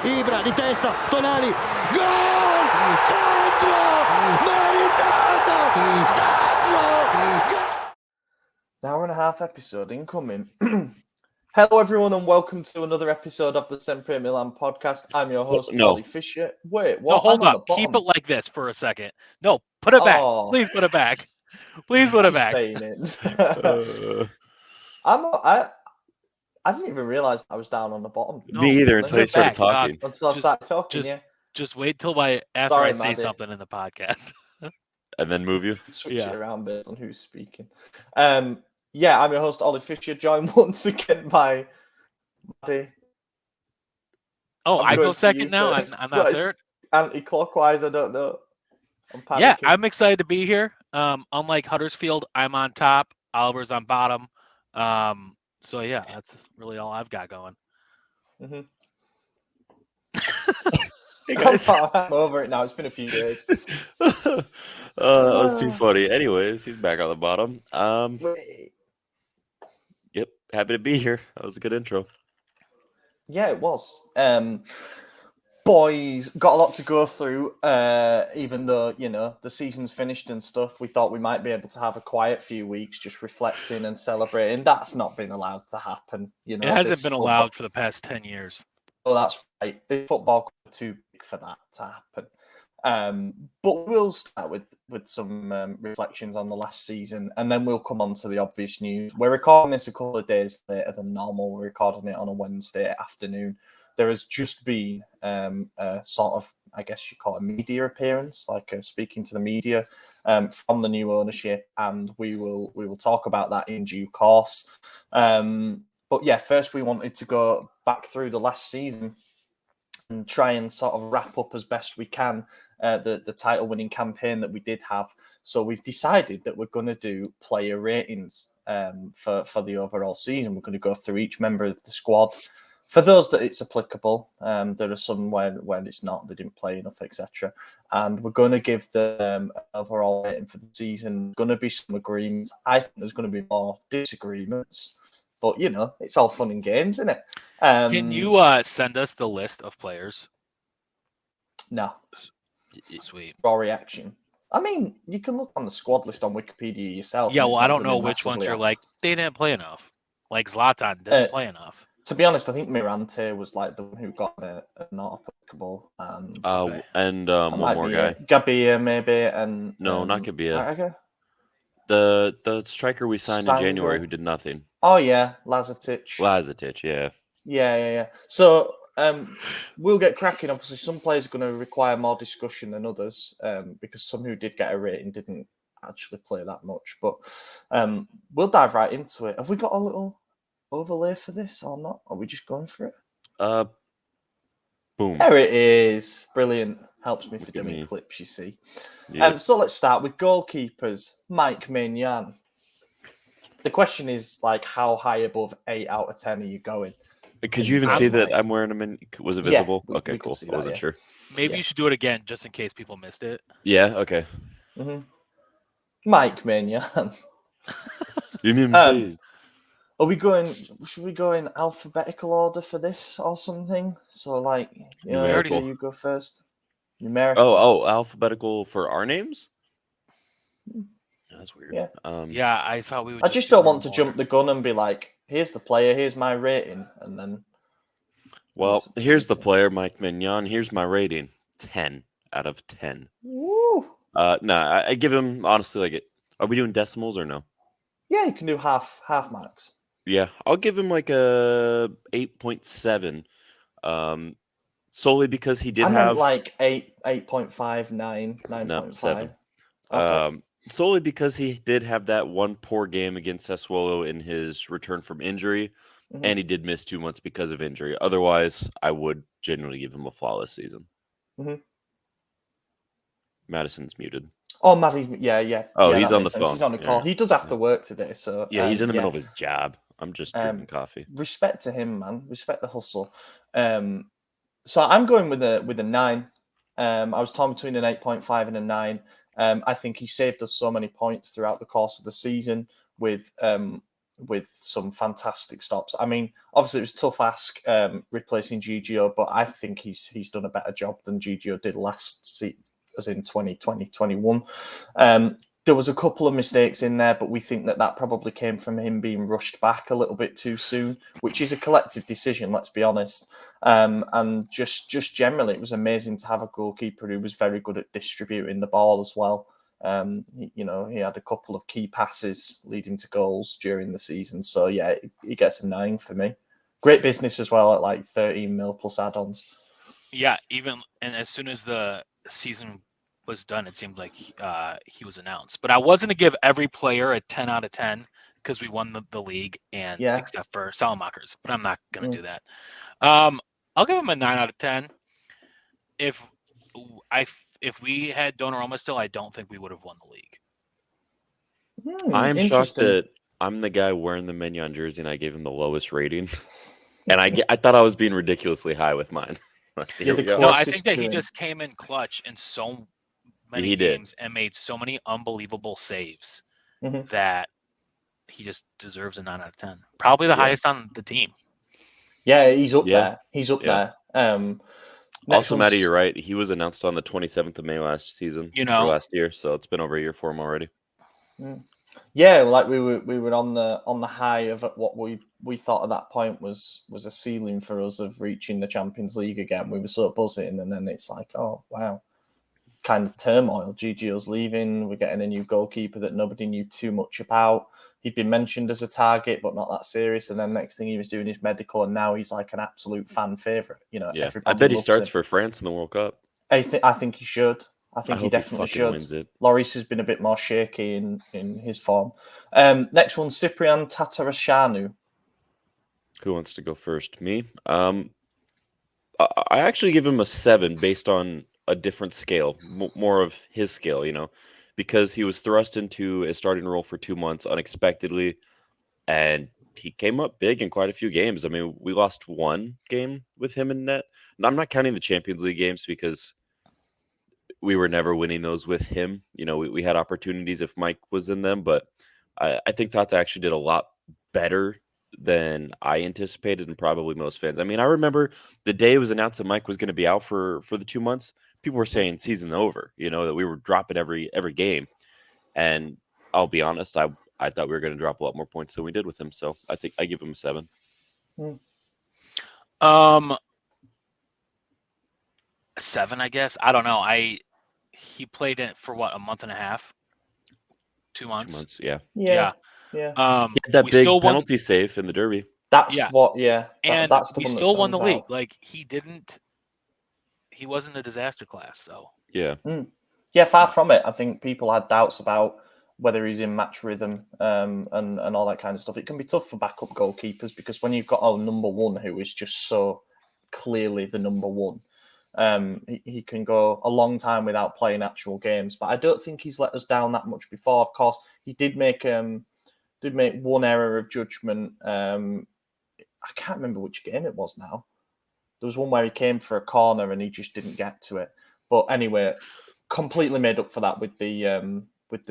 Ibra di testa, Tonali, gol! Sandro! Meritato! Sandro! An hour and a half episode incoming. Hello, everyone, and welcome to another episode of the SempreMilan podcast. I'm your host, Ollie Fisher. Wait, what? No, hold up. Keep it like this for a second. No, put it back. Please put it back. Please put it back. Staying in. I didn't even realize I was down on the bottom. No, Me either until you started talking. Until I started talking, Just wait till after I say something in the podcast. And then move you? Switch it around based on who's speaking. Yeah, I'm your host, Ollie Fisher, joined once again by Maddie. Oh, I go second now? I'm not third? Anti-clockwise, I don't know. Yeah, I'm excited to be here. Unlike Huddersfield, I'm on top. Oliver's on bottom. So, yeah, that's really all I've got going. Mm-hmm. Hey guys. I'm over it now. It's been a few days. That was too funny. Anyways, he's back on the bottom. Yep, happy to be here. That was a good intro. Yeah, it was. Boys, got a lot to go through. Even though, the season's finished and stuff, we thought we might be able to have a quiet few weeks, just reflecting and celebrating. That's not been allowed to happen. It hasn't been allowed for the past 10 years. Oh, that's right. Big football club too big for that to happen. But we'll start with some reflections on the last season, and then we'll come on to the obvious news. We're recording this a couple of days later than normal. We're recording it on a Wednesday afternoon. There has just been a sort of, I guess you call it a media appearance, like speaking to the media from the new ownership, and we will talk about that in due course. But yeah, first we wanted to go back through the last season and try and sort of wrap up as best we can the title-winning campaign that we did have. So we've decided that we're going to do player ratings for the overall season. We're going to go through each member of the squad. For those that it's applicable, there are some when it's not, they didn't play enough, etc. And we're going to give the overall rating for the season. There's going to be some agreements. I think there's going to be more disagreements. But, it's all fun and games, isn't it? Can you send us the list of players? No. Sweet. Raw reaction. I mean, you can look on the squad list on Wikipedia yourself. Yeah, well, I don't know which ones you're like, they didn't play enough. Like Zlatan didn't play enough. To be honest, I think Mirante was like the one who got a not applicable. And one more guy. Gabia, maybe. And no, not Gabia. Okay. The striker we signed in January who did nothing. Oh, yeah. Lazetic, yeah. Yeah. So we'll get cracking. Obviously, some players are going to require more discussion than others because some who did get a rating didn't actually play that much. But we'll dive right into it. Have we got a little overlay for this or not? Are we just going for it? Boom. There it is. Brilliant. Helps me for doing clips, you see. Yep. So let's start with goalkeepers. Mike Maignan. The question is, how high above 8 out of 10 are you going? Could you even see that I'm wearing them in? Was it visible? Yeah, okay, cool. I wasn't sure. Maybe you should do it again just in case people missed it. Yeah, okay. Mm-hmm. Mike Maignan. You mean please? Should we go in alphabetical order for this or something? So, you go first. Numerical. Oh, alphabetical for our names? That's weird. Yeah. Yeah, I thought we would. I just don't want to jump the gun and be like, here's the player, here's my rating, and then. Well, here's the player, Mike Maignan. Here's my rating: 10 out of 10. Woo! No, I give him honestly Are we doing decimals or no? Yeah, you can do half marks. Yeah, I'll give him a 8.7. Solely because he did have 8.5, 9, 9.5. No, 7. Okay. Solely because he did have that one poor game against Sassuolo in his return from injury, and he did miss 2 months because of injury. Otherwise, I would genuinely give him a flawless season. Mm-hmm. Madison's muted. Oh, Maddie, yeah. Oh, he's on the phone. He's on the call. He does have to work today, so yeah, he's in the middle of his job. I'm just drinking coffee. Respect to him, man. Respect the hustle. So I'm going with a 9. I was torn between an 8.5 and a 9. I think he saved us so many points throughout the course of the season with with some fantastic stops. I mean, obviously it was a tough ask replacing GGO, but I think he's done a better job than GGO did last season, as in 2020-21. There was a couple of mistakes in there, but we think that probably came from him being rushed back a little bit too soon, which is a collective decision, let's be honest. And just generally, it was amazing to have a goalkeeper who was very good at distributing the ball as well. He had a couple of key passes leading to goals during the season. So, yeah, he gets a 9 for me. Great business as well at like 13 mil plus add-ons. Yeah, and as soon as the season was done, it seemed like he was announced. But I was going to give every player a 10 out of 10 because we won the league, and except for Salamakers, but I'm not going to do that. I'll give him a 9 out of 10. If we had Donnarumma still, I don't think we would have won the league. I'm shocked that I'm the guy wearing the Mignon jersey, and I gave him the lowest rating. And I thought I was being ridiculously high with mine. No, I think that he just came in clutch in so many games and made so many unbelievable saves that he just deserves a 9 out of 10. Probably the highest on the team. Yeah, he's up there. He's up there. Also, Maddie, you're right. He was announced on the 27th of May last season, or last year, so it's been over a year for him already. Yeah, like we were on the high of what we thought at that point was a ceiling for us of reaching the Champions League again. We were sort of buzzing, and then it's like, oh wow, kind of turmoil. GGO's leaving. We're getting a new goalkeeper that nobody knew too much about. He'd been mentioned as a target, but not that serious. And then next thing he was doing his medical, and now he's like an absolute fan favorite. I bet he starts for France in the World Cup. I think he should. I think he definitely should. Wins it. Lloris has been a bit more shaky in his form. Next one, Cyprian Tatarashanu. Who wants to go first? Me? I actually give him a 7 based on a different scale, more of his scale, because he was thrust into a starting role for 2 months unexpectedly, and he came up big in quite a few games. I mean, we lost one game with him in net. And I'm not counting the Champions League games because we were never winning those with him. We had opportunities if Mike was in them, but I think Tata actually did a lot better than I anticipated and probably most fans. I mean, I remember the day it was announced that Mike was going to be out for the 2 months. People were saying season over, that we were dropping every game. And I'll be honest, I thought we were going to drop a lot more points than we did with him. So I think I give him a 7. 7, I guess. I don't know. He played it for what, a month and a half? 2 months? 2 months, yeah. Yeah. He had that big penalty save in the Derby. That's what, and that's the we one that still won the stands league. out. Like, he wasn't a disaster class, so. Yeah. Yeah, far from it. I think people had doubts about whether he's in match rhythm and all that kind of stuff. It can be tough for backup goalkeepers because when you've got a number one who is just so clearly the number one, he can go a long time without playing actual games. But I don't think he's let us down that much before. Of course, he did make one error of judgment. I can't remember which game it was now. There was one where he came for a corner and he just didn't get to it. But anyway, completely made up for that with the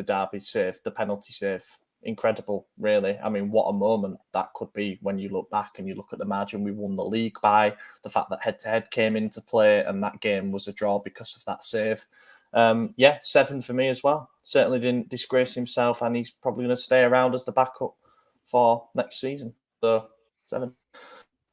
Derby save, the penalty save. Incredible, really. I mean, what a moment that could be when you look back and you look at the margin we won the league by, the fact that head-to-head came into play and that game was a draw because of that save. 7 for me as well. Certainly didn't disgrace himself, and he's probably going to stay around as the backup for next season. So 7.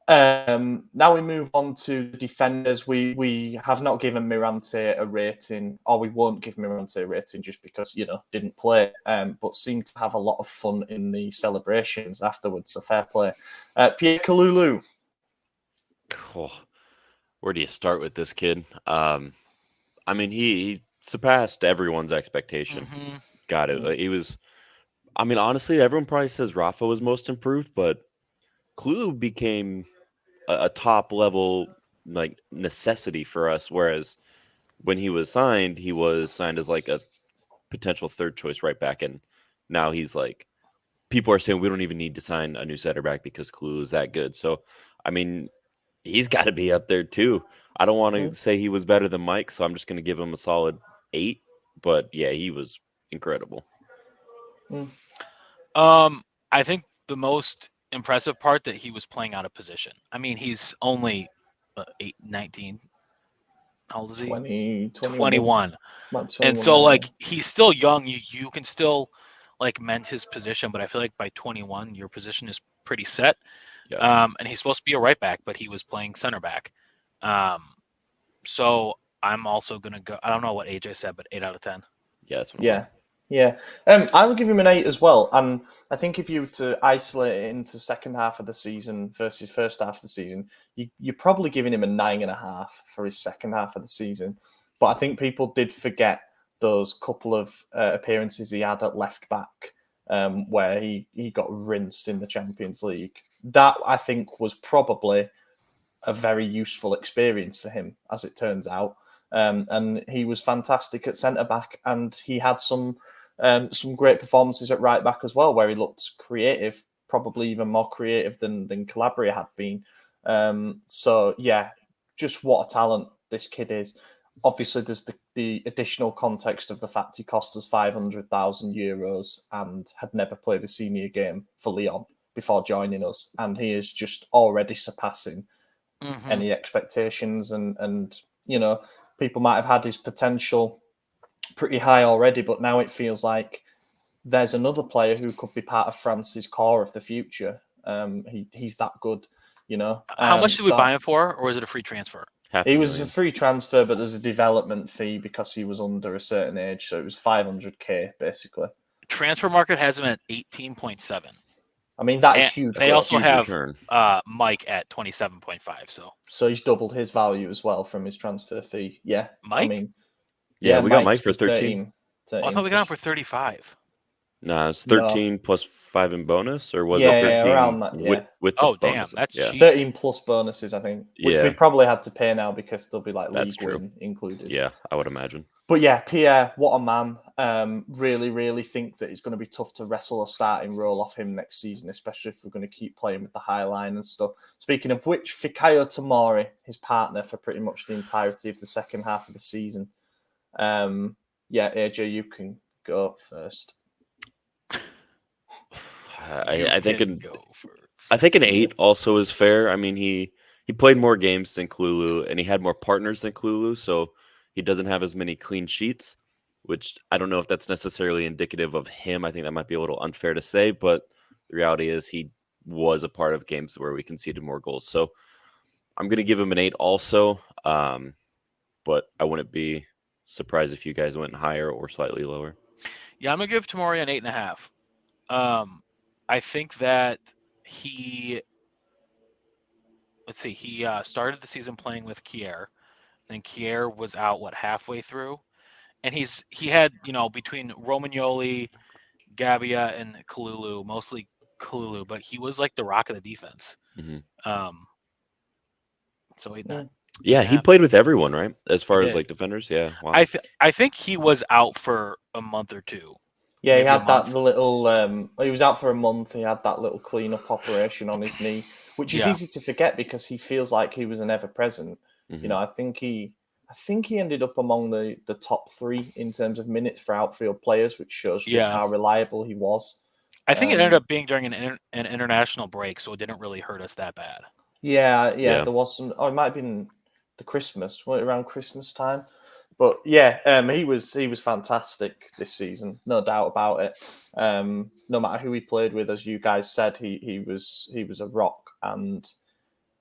Now we move on to the defenders. We have not given Mirante a rating, or we won't give Mirante a rating just because, didn't play, but seemed to have a lot of fun in the celebrations afterwards, so fair play. Pierre Kalulu. Oh, where do you start with this kid? I mean, he surpassed everyone's expectation. Got it. He was, I mean, honestly, everyone probably says Rafa was most improved, but Kalulu became a top level necessity for us. Whereas when he was signed as like a potential third choice right back, and now he's like, people are saying we don't even need to sign a new center back because Kalulu is that good. So I mean, he's got to be up there too. I don't want to say he was better than Mike, so I'm just going to give him a solid 8. But yeah, he was incredible. I think the most impressive part that he was playing out of position. I mean, he's only 19. How old is he? 21. And so, like, he's still young. You can still, like, mend his position, but I feel like by 21, your position is pretty set. Yeah. And he's supposed to be a right back, but he was playing center back. So I'm also going to go, I don't know what age I said, but 8 out of 10. Yeah, that's what Yeah. I would give him an 8 as well. And I think if you were to isolate it into second half of the season versus first half of the season, you're probably giving him a 9.5 for his second half of the season. But I think people did forget those couple of appearances he had at left back where he got rinsed in the Champions League. That, I think, was probably a very useful experience for him, as it turns out. And he was fantastic at centre-back, and he had some great performances at right-back as well, where he looked creative, probably even more creative than Calabria had been. So, yeah, just what a talent this kid is. Obviously, there's the additional context of the fact he cost us €500,000 and had never played a senior game for Lyon before joining us, and he is just already surpassing any expectations. And you know, people might have had his potential pretty high already, but now it feels like there's another player who could be part of France's core of the future. He's that good, you know. How much did we buy him for, or was it a free transfer? He was a free transfer, but there's a development fee because he was under a certain age, so it was 500k basically. Transfer market has him at 18.7. I mean, that is huge. They also have Mike at 27.5. So he's doubled his value as well from his transfer fee. Yeah, Mike. I mean, yeah, we got Mike for 13. 13. I thought we got him for 35. No, it's 13 plus 5 in bonus, or was it 13? Yeah, around that. Yeah. With damn, bonus? that's cheap. 13 plus bonuses, I think, which we've probably had to pay now because there'll be like league win included. Yeah, I would imagine. But yeah, Pierre, what a man. Really, really think that it's going to be tough to wrestle a starting role off him next season, especially if we're going to keep playing with the high line and stuff. Speaking of which, Fikayo Tomori, his partner for pretty much the entirety of the second half of the season. Yeah, AJ, you can go first. I think an 8 also is fair. I mean, he played more games than Kululu, and he had more partners than Kululu, so he doesn't have as many clean sheets, which I don't know if that's necessarily indicative of him. I think that might be a little unfair to say, but the reality is he was a part of games where we conceded more goals. So I'm going to give him an 8 also, but I wouldn't be surprised if you guys went higher or slightly lower. Yeah, I'm going to give Tomori an 8.5. I think that he started the season playing with Kier. Then Kier was out halfway through, and he had between Romagnoli, Gabbia, and Kalulu, mostly Kalulu, but he was like the rock of the defense. So 8.5. Yeah, he played with everyone, right? As far as like defenders, yeah. Wow. I think he was out for a month or two. Yeah, he had that little. He was out for a month. He had that little clean-up operation on his knee, which is easy to forget because he feels like he was an ever-present. You know, I think he ended up among the top 3 in terms of minutes for outfield players, which shows just how reliable he was. I think it ended up being during an international break, so it didn't really hurt us that bad. Yeah. There was some. Oh, it might have been the Christmas, around Christmas time. But yeah, he was fantastic this season, no doubt about it. No matter who he played with, as you guys said, he was a rock. And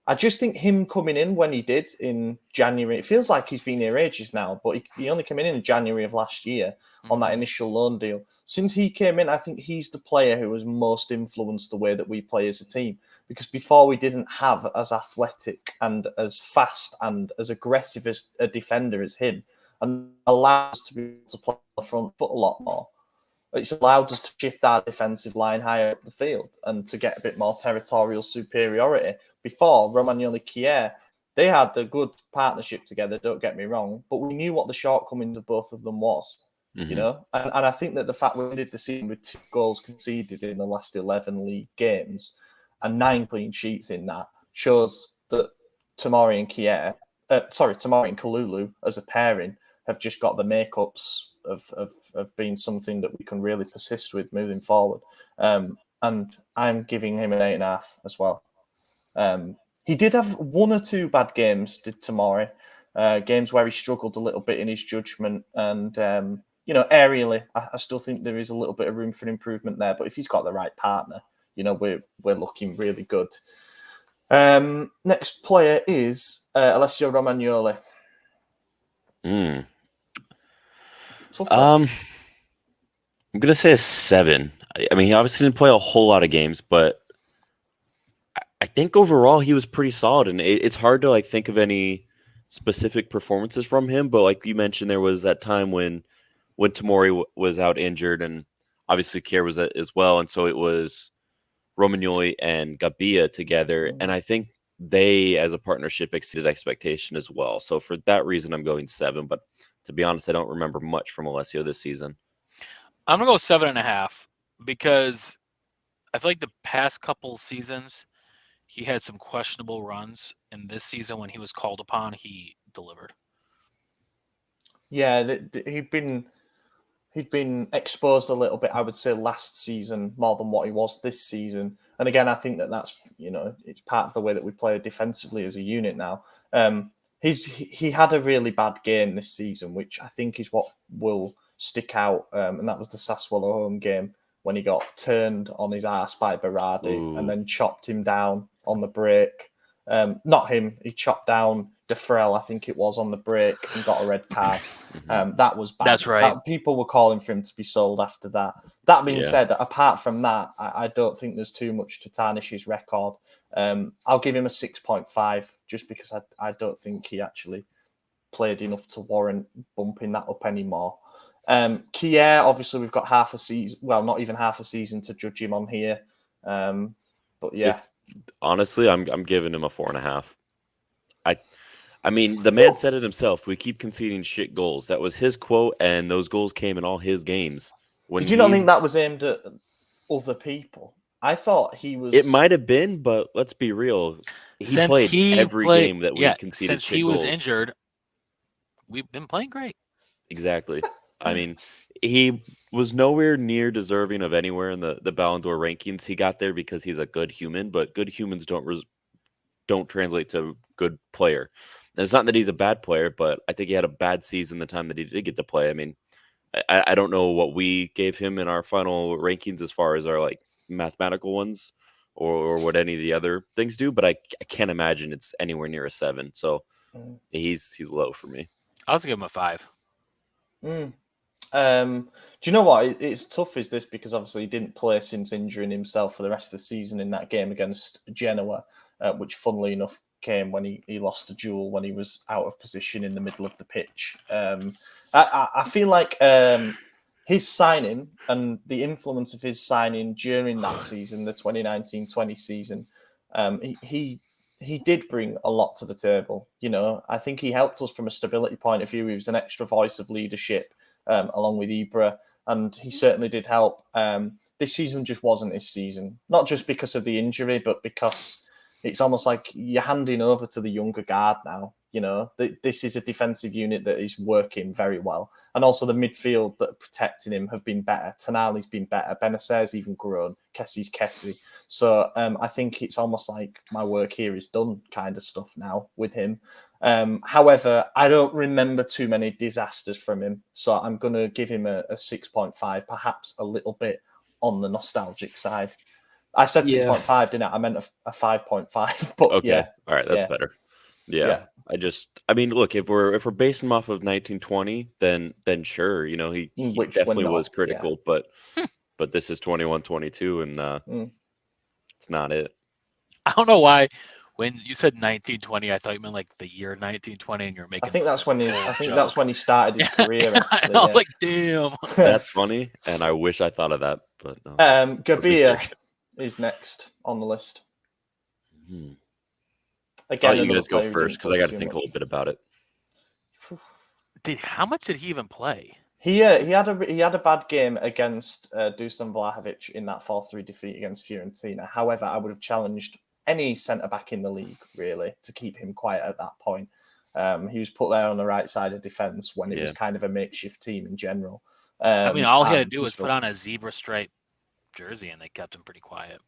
I just think him coming in when he did in January, it feels like he's been here ages now, but he only came in January of last year on that initial loan deal. Since he came in, I think he's the player who has most influenced the way that we play as a team. Because before we didn't have as athletic and as fast and as aggressive as a defender as him, and allowed us to be able to play on the front foot a lot more. It's allowed us to shift our defensive line higher up the field and to get a bit more territorial superiority. Before, Romagnoli Kier, they had a good partnership together, don't get me wrong, but we knew what the shortcomings of both of them was, you know? And I think that the fact we ended the season with 2 goals conceded in the last 11 league games and 9 clean sheets in that shows that Tomori and Kalulu as a pairing have just got the makeups of being something that we can really persist with moving forward. And and I'm giving him an 8.5 as well. He did have one or two bad games, did Tomori. Games where he struggled a little bit in his judgment, and aerially, I still think there is a little bit of room for improvement there. But if he's got the right partner, we're looking really good. Next player is Alessio Romagnoli. I'm gonna say a 7. I mean, he obviously didn't play a whole lot of games, but I think overall he was pretty solid, and it's hard to think of any specific performances from him. But like you mentioned, there was that time when Tomori was out injured, and obviously Kier was as well, and so it was Romagnoli and Gabbia together, and I think they, as a partnership, exceeded expectation as well. So for that reason, I'm going 7. But to be honest, I don't remember much from Alessio this season. I'm gonna go 7.5 because I feel like the past couple seasons he had some questionable runs, and this season when he was called upon, he delivered. Yeah, he'd been exposed a little bit, I would say, last season more than what he was this season. And again, I think that's it's part of the way that we play defensively as a unit now. He had a really bad game this season, which I think is what will stick out, and that was the Sassuolo home game when he got turned on his ass by Berardi and then chopped him down on the break. Not him, he chopped down De Frel, I think it was, on the break and got a red card. That was bad. That's right. People were calling for him to be sold after that. That being said, apart from that, I don't think there's too much to tarnish his record. I'll give him a 6.5 just because I don't think he actually played enough to warrant bumping that up anymore. Kier, obviously, we've got half a season. Well, not even half a season to judge him on here. But yeah, honestly, I'm giving him a 4.5. I mean, the man said it himself. We keep conceding shit goals. That was his quote, and those goals came in all his games. Did you not think that was aimed at other people? I thought he was. It might have been, but let's be real. He played every game that we conceded since shit he was goals. injured. We've been playing great. Exactly. I mean, he was nowhere near deserving of anywhere in the Ballon d'Or rankings. He got there because he's a good human, but good humans don't translate to good player. And it's not that he's a bad player, but I think he had a bad season the time that he did get to play. I mean, I don't know what we gave him in our final rankings as far as our mathematical ones or what any of the other things do, but I can't imagine it's anywhere near a 7. So he's low for me. I was gonna give him a 5. Do you know what? It's tough, is this, because obviously he didn't play since injuring himself for the rest of the season in that game against Genoa, which, funnily enough, came when he lost a duel when he was out of position in the middle of the pitch. I feel like his signing and the influence of his signing during that season, the 2019-20 season, he did bring a lot to the table. I think he helped us from a stability point of view. He was an extra voice of leadership along with Ibra, and he certainly did help. This season just wasn't his season, not just because of the injury, but because it's almost like you're handing over to the younger guard now. This is a defensive unit that is working very well. And also the midfield that are protecting him have been better. Tonali's been better. Benacer's even grown. Kessie's Kessie. So I think it's almost like my work here is done kind of stuff now with him. However, I don't remember too many disasters from him. So I'm going to give him a 6.5, perhaps a little bit on the nostalgic side. I said 6.5, didn't I? I meant a 5.5. But okay. Yeah. All right. That's better. Yeah. I mean, look, if we're basing him off of 1920, then sure, he definitely was critical, but this is 21-22, and it's not it. I don't know why. When you said 1920, I thought you meant like the year 1920, and you're making. I think that's when he started his career. Actually, I was like, damn. That's funny, and I wish I thought of that, but no. Gabbia is next on the list. Again, you guys go first because I got to think a little bit about it. How much did he even play? He had a bad game against Dusan Vlahovic in that 4-3 defeat against Fiorentina. However, I would have challenged any centre back in the league really to keep him quiet at that point. He was put there on the right side of defence when it was kind of a makeshift team in general. All he had to do was put on a zebra stripe jersey, and they kept him pretty quiet.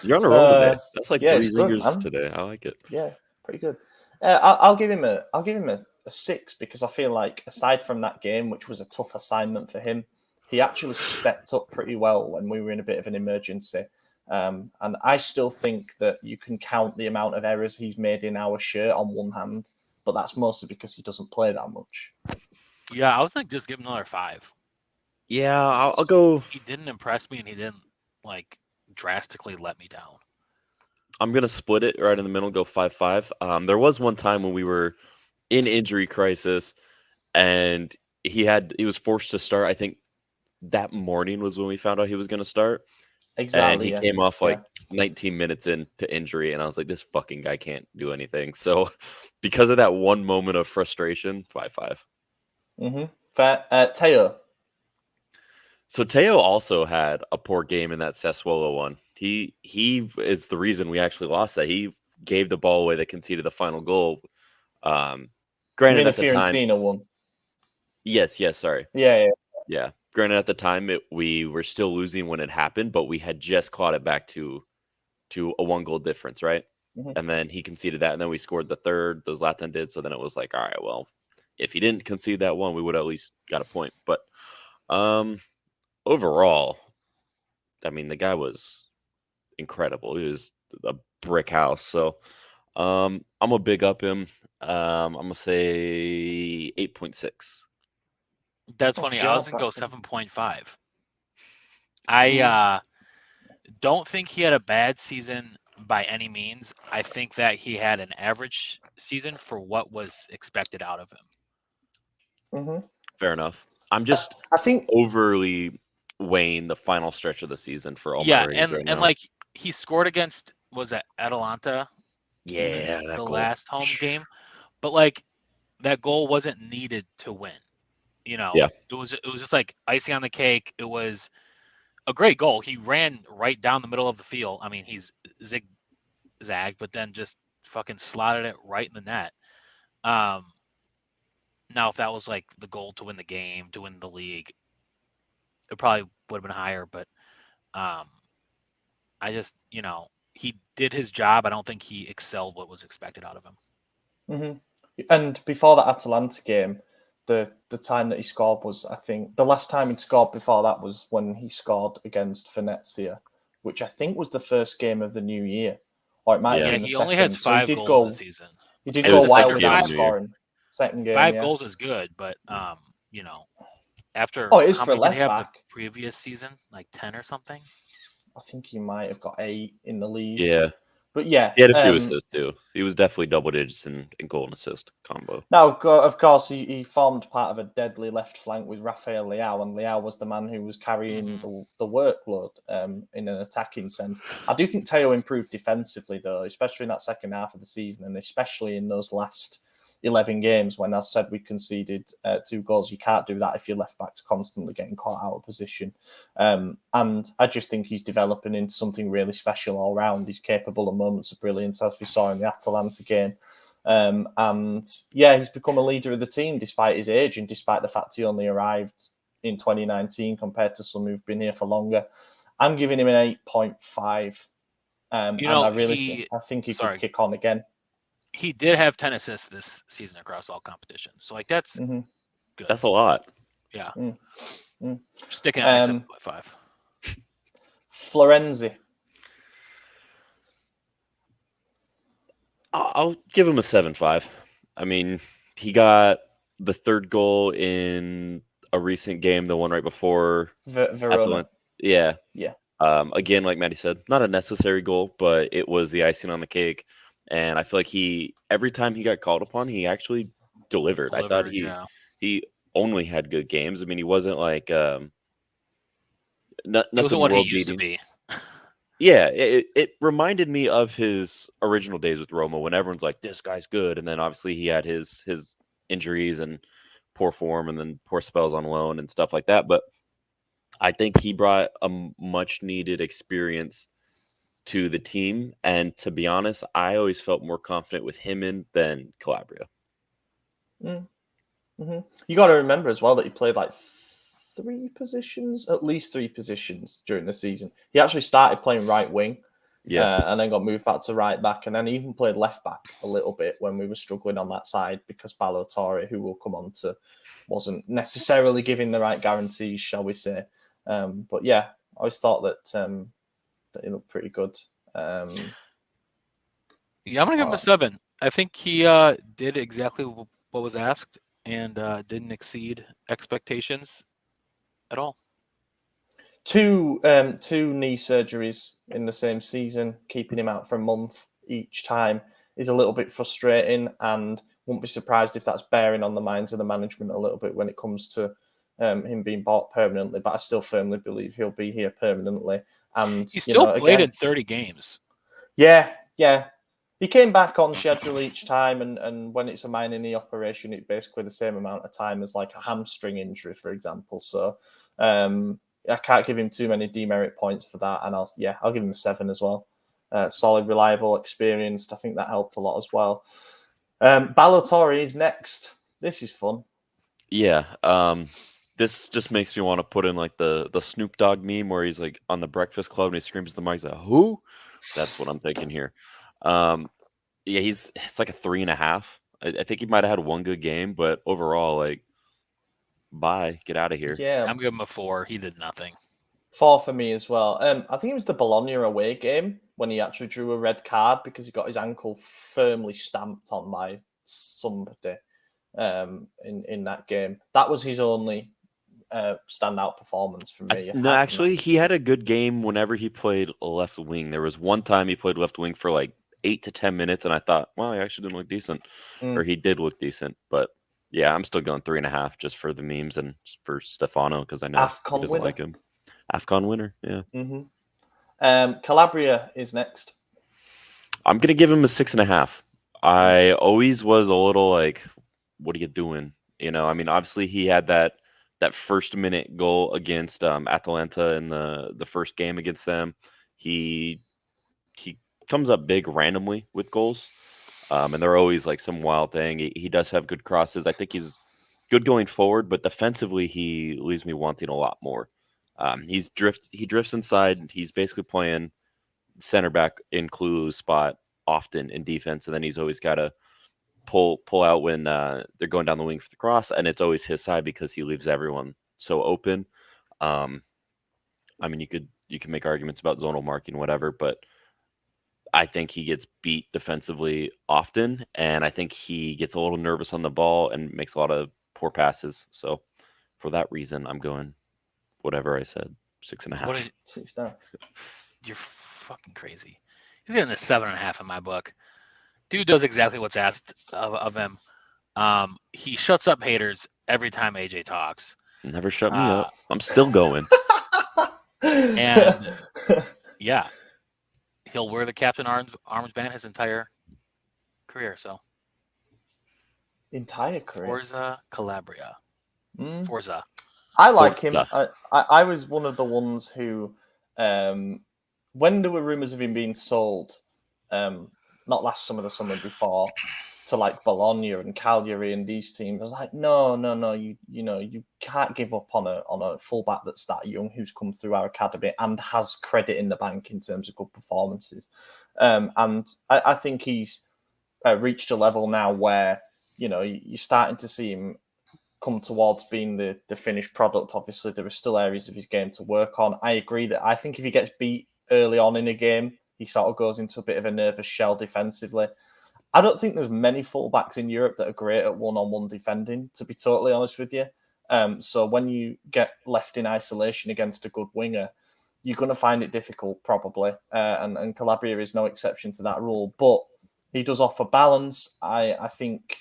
You're on a roll today. That's like 3 it's good, zingers man. today. I like it. Yeah, pretty good. I'll give him a 6 because I feel like aside from that game, which was a tough assignment for him, he actually stepped up pretty well when we were in a bit of an emergency. And I still think that you can count the amount of errors he's made in our shirt on one hand, but that's mostly because he doesn't play that much. Yeah, I was like, just give him another 5. Yeah, I'll go. He didn't impress me, and he didn't like drastically let me down. I'm gonna split it right in the middle, go 5-5. There was one time when we were in injury crisis, and he was forced to start. I think that morning was when we found out he was gonna start. Exactly. And he came off like 19 minutes into injury, and I was like, this fucking guy can't do anything. So because of that one moment of frustration, 5-5. Fair. Teo. So Teo also had a poor game in that Sassuolo one. He is the reason we actually lost that. He gave the ball away that conceded the final goal. Granted, at the Fiorentina time, one. Yes, sorry. Yeah. Granted, at the time we were still losing when it happened, but we had just clawed it back to a 1-goal difference, right? And then he conceded that, and then we scored the third. Those Zlatan did. So then it was like, all right, well, if he didn't concede that one, we would at least got a point. But overall, I mean, the guy was incredible. He was a brick house. So I'm gonna big up him. I'm gonna say 8.6. That's funny. I was gonna go 7.5. I don't think he had a bad season by any means. I think that he had an average season for what was expected out of him. Fair enough. I'm just I think overly weighing the final stretch of the season for all my ratings right now. And like he scored against, was that Atalanta? Yeah, the last home game. But like that goal wasn't needed to win. You know, it was just like icing on the cake. It was a great goal. He ran right down the middle of the field. I mean, he's zigzag, but then just fucking slotted it right in the net. Now, if that was like the goal to win the game, to win the league, it probably would have been higher. But I just, he did his job. I don't think he excelled what was expected out of him. And before that Atalanta game, the time that he scored was, I think, the last time he scored before that was when he scored against Venezia, which I think was the first game of the new year. Or it might have been the second. He only has 5 goals this season. He did go wild without scoring. Second game, 5 goals is good, but after it is how for many left did he have back. the previous season, like 10 or something? I think he might have got 8 in the league. Yeah. But yeah. He had a few assists too. He was definitely double digits in goal and assist combo. Now, of course, he formed part of a deadly left flank with Rafael Leao, and Leao was the man who was carrying the workload in an attacking sense. I do think Teo improved defensively, though, especially in that second half of the season, and especially in those last 11 games when, as said, we conceded 2 goals. You can't do that if your left back's constantly getting caught out of position. And I just think he's developing into something really special all round. He's capable of moments of brilliance, as we saw in the Atalanta game. He's become a leader of the team despite his age and despite the fact he only arrived in 2019 compared to some who've been here for longer. I'm giving him an 8.5. I think he could kick on again. He did have 10 assists this season across all competitions. So, like, that's good. That's a lot. Yeah. Sticking at 7.5. Florenzi. I'll give him a 7.5. I mean, he got the 3rd goal in a recent game, the one right before Verona. Yeah. Again, like Maddie said, not a necessary goal, but it was the icing on the cake. And I feel like every time he got called upon, he actually delivered. I thought he only had good games. I mean, he wasn't like nothing what he used to be. Yeah, it reminded me of his original days with Roma when everyone's like, "This guy's good," and then obviously he had his injuries and poor form, and then poor spells on loan and stuff like that. But I think he brought a much needed experience to the team, and to be honest, I always felt more confident with him in than Calabria. You got to remember as well that he played like at least three positions during the season. He actually started playing right wing, and then got moved back to right back, and then even played left back a little bit when we were struggling on that side because Ballo-Torre, who we'll come on to, wasn't necessarily giving the right guarantees, shall we say. But yeah, I always thought that he looked pretty good. I'm going to give him a 7. I think he did exactly what was asked and didn't exceed expectations at all. Two knee surgeries in the same season, keeping him out for a month each time is a little bit frustrating, and won't be surprised if that's bearing on the minds of the management a little bit when it comes to him being bought permanently. But I still firmly believe he'll be here permanently. And he still played in 30 games. Yeah. He came back on schedule each time, and when it's a minor knee operation, it's basically the same amount of time as like a hamstring injury, for example. So I can't give him too many demerit points for that, and I'll give him a 7 as well. Solid, reliable, experienced. I think that helped a lot as well. Ballo-Torre is next. This is fun. Yeah. This just makes me want to put in like the Snoop Dogg meme where he's like on the Breakfast Club and he screams at the mic, he's like, "Who?" That's what I'm thinking here. It's like a 3.5. I think he might have had one good game, but overall, like, bye, get out of here. Yeah, I'm giving him a 4. He did nothing. 4 for me as well. I think it was the Bologna away game when he actually drew a red card because he got his ankle firmly stamped on by somebody in that game. That was his only standout performance for me. No, actually, he had a good game whenever he played left wing. There was one time he played left wing for like 8 to 10 minutes, and I thought, well, he actually didn't look decent, or he did look decent. But yeah, I'm still going 3.5 just for the memes and for Stefano because I know he doesn't like him. AFCON winner, yeah. Calabria is next. I'm gonna give him a 6.5. I always was a little like, what are you doing? You know, I mean, obviously he had that first minute goal against Atalanta in the first game against them. He comes up big randomly with goals, and they're always like some wild thing. He does have good crosses. I think he's good going forward, but defensively he leaves me wanting a lot more. He drifts inside. He's basically playing center back in Klulu's spot often in defense, and then he's always got to pull out when they're going down the wing for the cross, and it's always his side because he leaves everyone so open. I mean, you can make arguments about zonal marking, whatever, but I think he gets beat defensively often, and I think he gets a little nervous on the ball and makes a lot of poor passes. So for that reason, I'm going whatever I said, 6.5. 6.5. You're fucking crazy. He's getting a 7.5 in my book. Dude does exactly what's asked of him. He shuts up haters every time AJ talks. Never shut me up. I'm still going. And yeah, he'll wear the captain armband his entire career. So entire career. Forza Calabria. Forza. I like him. I was one of the ones who, when there were rumors of him being sold, not last summer, the summer before, to like Bologna and Cagliari and these teams, I was like, no, you can't give up on a fullback that's that young who's come through our academy and has credit in the bank in terms of good performances. And I think he's reached a level now where you're starting to see him come towards being the finished product. Obviously, there are still areas of his game to work on. I agree that I think if he gets beat early on in a game, he sort of goes into a bit of a nervous shell defensively. I don't think there's many fullbacks in Europe that are great at one-on-one defending, to be totally honest with you. So when you get left in isolation against a good winger, you're going to find it difficult, probably. And Calabria is no exception to that rule. But he does offer balance. I think,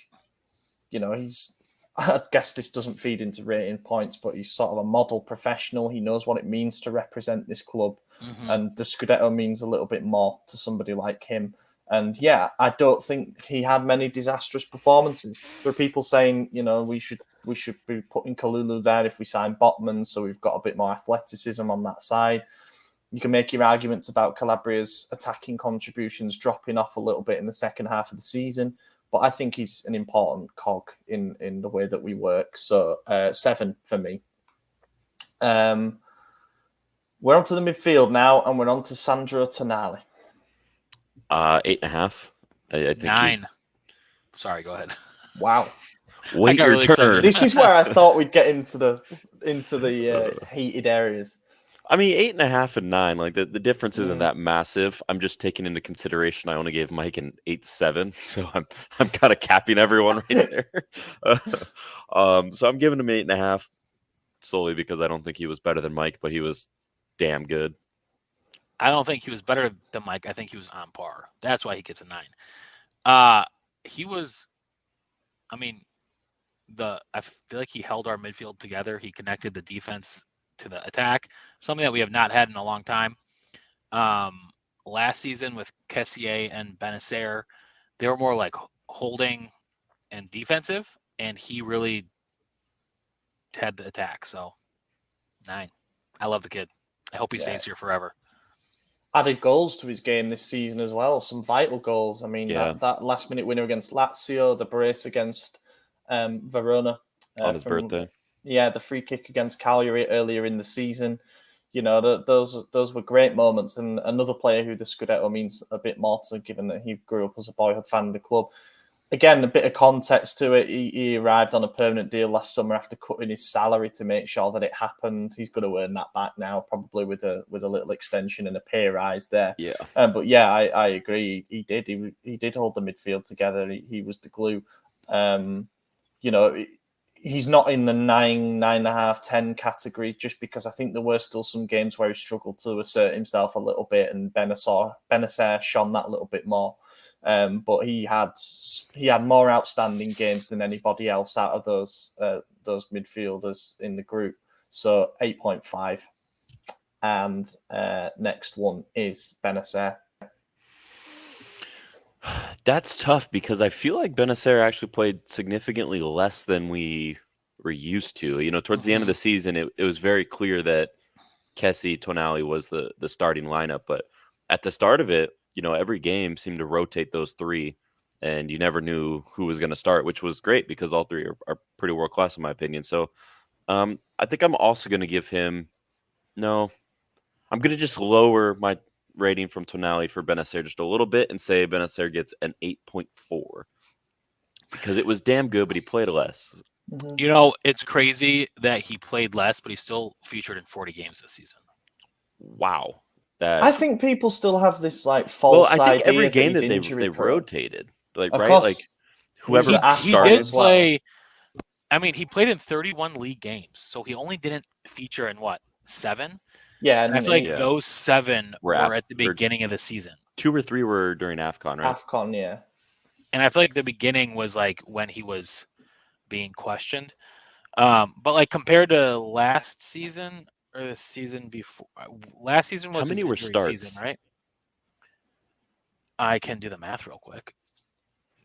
I guess this doesn't feed into rating points, but he's sort of a model professional. He knows what it means to represent this club. And the Scudetto means a little bit more to somebody like him. And yeah, I don't think he had many disastrous performances. There are people saying, we should be putting Kalulu there if we sign Botman, so we've got a bit more athleticism on that side. You can make your arguments about Calabria's attacking contributions dropping off a little bit in the second half of the season, but I think he's an important cog in the way that we work. So 7 for me. We're on to the midfield now, and we're on to Sandro Tonali. 8.5. I think 9. Sorry, go ahead. Wow. Wait your really turn. excited. This is where I thought we'd get into the heated areas. I mean, 8.5 and 9, like the difference isn't Mm. that massive. I'm just taking into consideration I only gave Mike an 8.7, so I'm kind of capping everyone right there. So I'm giving him 8.5 solely because I don't think he was better than Mike, but he was damn good. I don't think he was better than Mike. I think he was on par. That's why he gets a 9. He was, I mean, I feel like he held our midfield together. He connected the defense to the attack, something that we have not had in a long time. Last season with Kessié and Benacer, they were more like holding and defensive, and he really had the attack. So 9. I love the kid. I hope he stays here forever. Added goals to his game this season as well. Some vital goals. I mean, that last-minute winner against Lazio, the brace against Verona. On his birthday. Yeah, the free kick against Cagliari earlier in the season. You know, those were great moments. And another player who the Scudetto means a bit more to, given that he grew up as a boyhood fan of the club. Again, a bit of context to it. He arrived on a permanent deal last summer after cutting his salary to make sure that it happened. He's going to earn that back now, probably with a little extension and a pay rise there. Yeah. But yeah, I agree. He did. He did hold the midfield together. He was the glue. You know, he's not in the 9, 9.5, 10 category just because I think there were still some games where he struggled to assert himself a little bit, and Benacer shone that little bit more. But he had more outstanding games than anybody else out of those midfielders in the group. So 8.5. And next one is Benacer. That's tough because I feel like Benacer actually played significantly less than we were used to. You know, towards the end of the season, it was very clear that Kessie Tonali was the starting lineup. But at the start of it, you know, every game seemed to rotate those three, and you never knew who was going to start, which was great because all three are pretty world class in my opinion. So I think I'm also going to give him I'm going to just lower my rating from Tonali for Benacer just a little bit and say Benacer gets an 8.4 because it was damn good, but he played less. You know, it's crazy that he played less, but he still featured in 40 games this season. Wow. I think people still have this like false idea. I think every game that they prone. rotated, like Of right, course, like whoever he started. did play. I mean, he played in 31 league games, so he only didn't feature in 7. Yeah, and I feel like those 7 were at the beginning of the season. 2 or 3 were during AFCON, right? AFCON, yeah. And I feel like the beginning was like when he was being questioned. But like compared to last season or the season before, last season was how many were starts? Season, right? I can do the math real quick.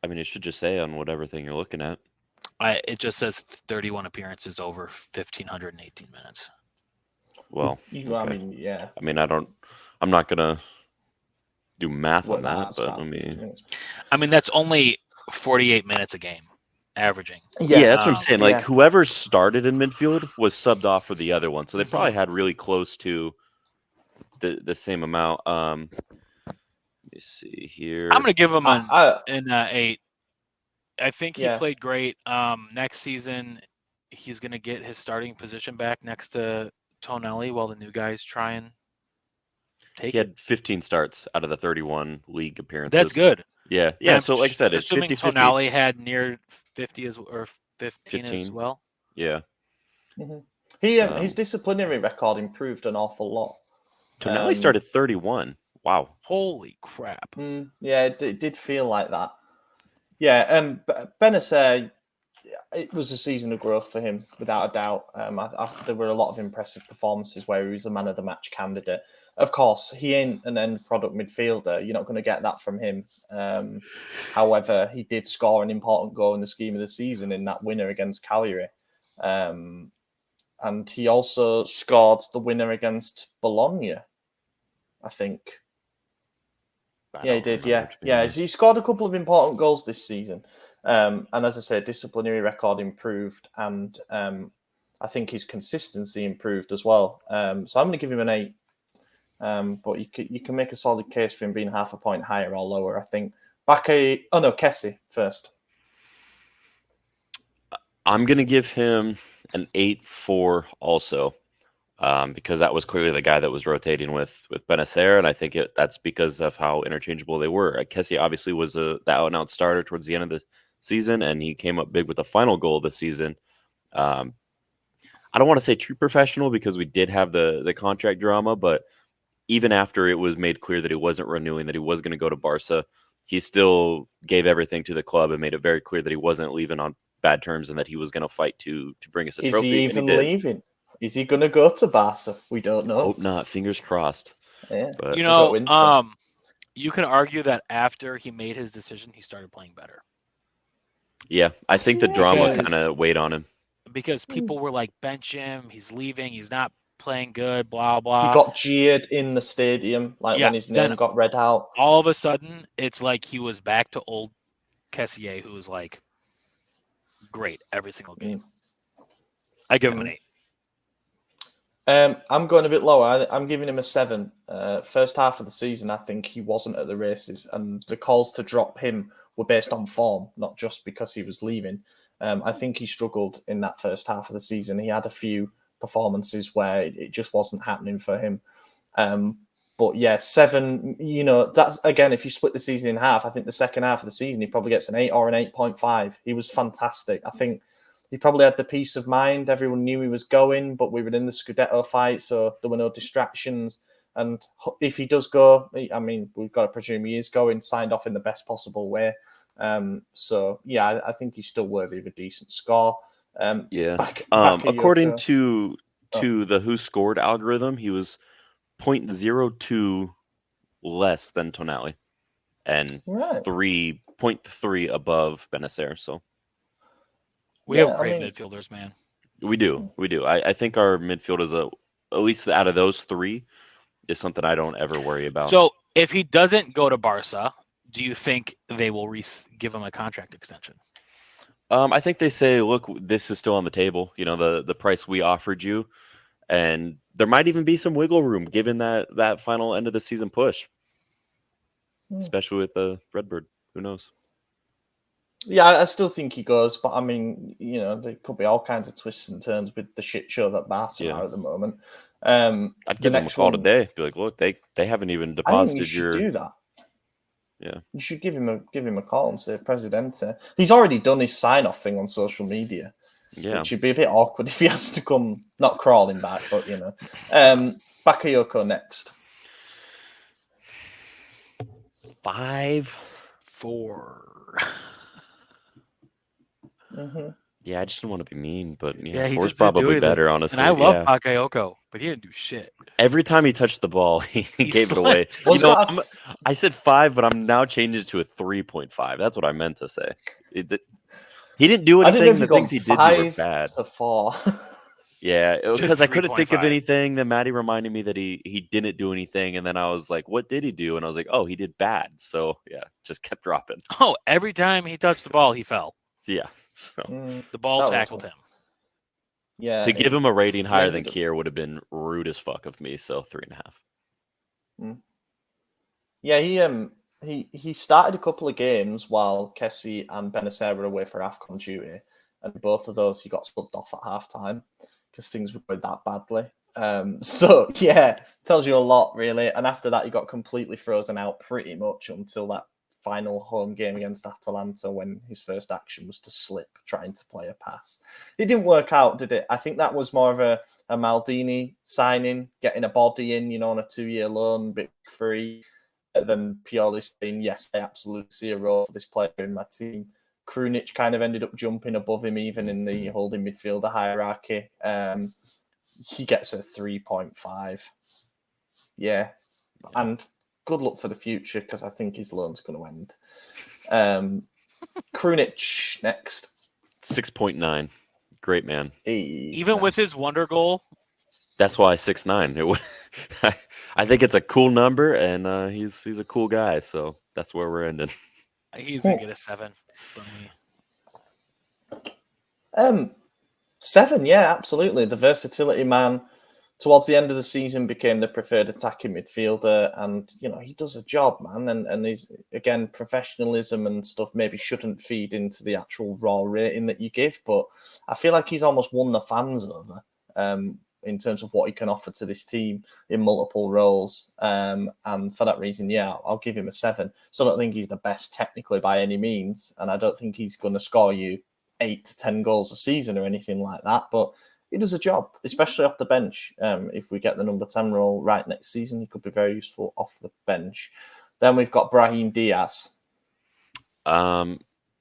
I mean, it should just say on whatever thing you're looking at. It just says 31 appearances over 1,518 minutes. Well, okay. I mean, yeah. I mean, I'm not gonna do math on that, but I mean, that's only 48 minutes a game, averaging. Yeah, that's what I'm saying. Like, whoever started in midfield was subbed off for the other one, so they probably had really close to the same amount. Let me see here. I'm gonna give him an 8. I think he played great. Next season, he's gonna get his starting position back next to Tonali while the new guys try and take He had 15 starts out of the 31 league appearances. That's good. Yeah. So like I said, it's 50-50. Tonali had near 50 or 15 as well. Yeah. His disciplinary record improved an awful lot. Tonali started 31. Wow. Holy crap. Yeah, it did feel like that. Yeah, Benacer, it was a season of growth for him, without a doubt. There were a lot of impressive performances where he was the man of the match candidate. Of course, he ain't an end product midfielder. You're not going to get that from him. However, he did score an important goal in the scheme of the season in that winner against Cagliari. And he also scored the winner against Bologna, I think. Yeah, he did. Yeah. He scored a couple of important goals this season. And as I said, disciplinary record improved. And I think his consistency improved as well. So I'm going to give him an 8. But you can make a solid case for him being half a point higher or lower, I think. Kessie first. I'm going to give him an 8-4 also, because that was clearly the guy that was rotating with Benacer, and I think that's because of how interchangeable they were. Kessie obviously was the out-and-out starter towards the end of the season, and he came up big with the final goal of the season. I don't want to say true professional because we did have the contract drama, but even after it was made clear that he wasn't renewing, that he was going to go to Barca, he still gave everything to the club and made it very clear that he wasn't leaving on bad terms and that he was going to fight to bring us a trophy. Is he even leaving? Is he going to go to Barca? We don't know. Hope not. Fingers crossed. Yeah. But you can argue that after he made his decision, he started playing better. Yeah, I think the drama kind of weighed on him. Because people were like, bench him, he's leaving, he's not playing good, blah, blah. He got jeered in the stadium, when his name got read out. All of a sudden, it's like he was back to old Kessier, who was like great every single game. I give him an 8. I'm going a bit lower. I'm giving him a 7. First half of the season, I think he wasn't at the races, and the calls to drop him were based on form, not just because he was leaving. I think he struggled in that first half of the season. He had a few performances where it just wasn't happening for him. But yeah, 7, that's, again, if you split the season in half, I think the second half of the season, he probably gets an 8 or an 8.5. He was fantastic. I think he probably had the peace of mind. Everyone knew he was going, but we were in the Scudetto fight, so there were no distractions. And if he does go, I mean, we've got to presume he is going, signed off in the best possible way. So yeah, I think he's still worthy of a decent score. According to the Who Scored algorithm, he was 0.02 less than Tonali and 3.3 above Benacer. So we have great midfielders, man. We do. I think our midfield is at least out of those 3 is something I don't ever worry about. So if he doesn't go to Barca, do you think they will give him a contract extension? I think they say, look, this is still on the table. The price we offered you, and there might even be some wiggle room given that final end of the season push, especially with the RedBird. Who knows? Yeah, I still think he goes, but I mean, there could be all kinds of twists and turns with the shit show that Barca are at the moment. I'd give them a call today. Be like, look, they haven't even deposited your. Do that. Yeah, you should give him a call and say, Presidente. He's already done his sign-off thing on social media. Yeah, which would be a bit awkward if he has to come, not crawling back, but Bakayoko next. 5, 4. Yeah, I just didn't want to be mean, but he 4's probably better, honestly. And I love Bakayoko, but he didn't do shit. Every time he touched the ball, he gave it away. I said 5, but I'm now changing to a 3.5. That's what I meant to say. He didn't do anything. The things he did were bad. To 4. Yeah, because I couldn't think of anything. Then Maddie reminded me that he didn't do anything, and then I was like, "What did he do?" And I was like, "Oh, he did bad." So yeah, just kept dropping. Oh, every time he touched the ball, he fell. Yeah, so the ball tackled him. Yeah, to give him a rating higher than Kier would have been rude as fuck of me. So 3.5. Yeah, he started a couple of games while Kessie and Benacer were away for AFCON duty, and both of those he got subbed off at halftime because things were going that badly. So yeah, tells you a lot really. And after that, he got completely frozen out pretty much until that final home game against Atalanta when his first action was to slip trying to play a pass. It didn't work out, did it? I think that was more of a Maldini signing, getting a body in, on a 2-year loan, bit free, than purely saying, yes, I absolutely see a role for this player in my team. Krunic kind of ended up jumping above him even in the holding midfielder hierarchy. He gets a 3.5. Yeah. And good luck for the future because I think his loan's going to end. Krunic next. 6.9. Great man. Even with his wonder goal. That's why 6.9. I think it's a cool number, and he's a cool guy. So that's where we're ending. He's gonna get a 7 from me. 7, yeah, absolutely. The versatility man. Towards the end of the season, became the preferred attacking midfielder, and he does a job, man. And he's, again, professionalism and stuff maybe shouldn't feed into the actual raw rating that you give, but I feel like he's almost won the fans over in terms of what he can offer to this team in multiple roles. And for that reason, yeah, I'll give him a 7. So I don't think he's the best technically by any means, and I don't think he's going to score you 8 to 10 goals a season or anything like that, but he does a job, especially off the bench. If we get the number 10 role right next season, he could be very useful off the bench. Then we've got Brahim Diaz. Yeah,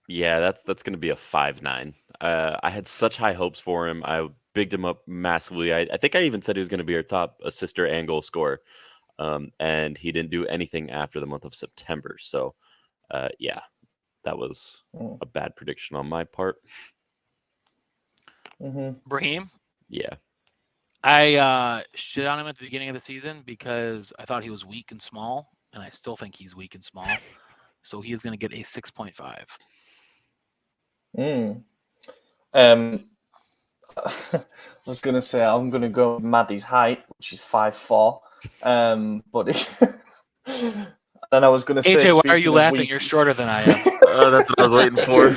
that's going to be a 5-9. I had such high hopes for him. I bigged him up massively. I think I even said he was going to be our top assister and goal scorer. And he didn't do anything after the month of September. So, yeah, that was a bad prediction on my part. Brahim? Yeah. I shit on him at the beginning of the season because I thought he was weak and small, and I still think he's weak and small. So he is going to get a 6.5. I was going to say I'm going to go with Maddie's height, which is 5'4". But then I was going to say, AJ, why are you laughing? You're shorter than I am. That's what I was waiting for.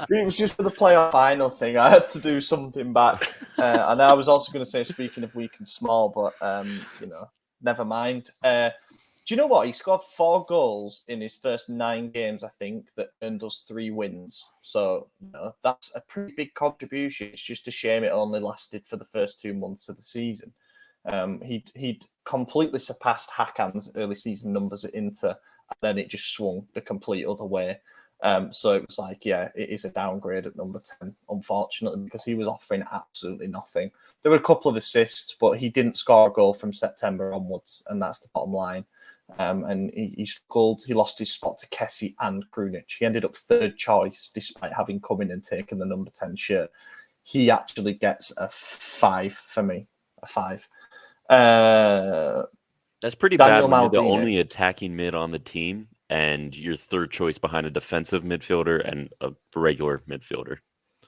It was just for the playoff final thing. I had to do something back. And I was also going to say, speaking of weak and small, but, never mind. Do you know what? He scored 4 goals in his first 9 games, I think, that earned us 3 wins. So, that's a pretty big contribution. It's just a shame it only lasted for the first 2 months of the season. He'd completely surpassed Hakan's early season numbers at Inter, and then it just swung the complete other way. So it was like, yeah, it is a downgrade at number 10, unfortunately, because he was offering absolutely nothing. There were a couple of assists, but he didn't score a goal from September onwards, and that's the bottom line. And he struggled. He lost his spot to Kessie and Krunic. He ended up 3rd choice, despite having come in and taken the number 10 shirt. He actually gets a 5 for me, a 5. That's pretty bad when you're the only attacking mid on the team and your 3rd choice behind a defensive midfielder and a regular midfielder.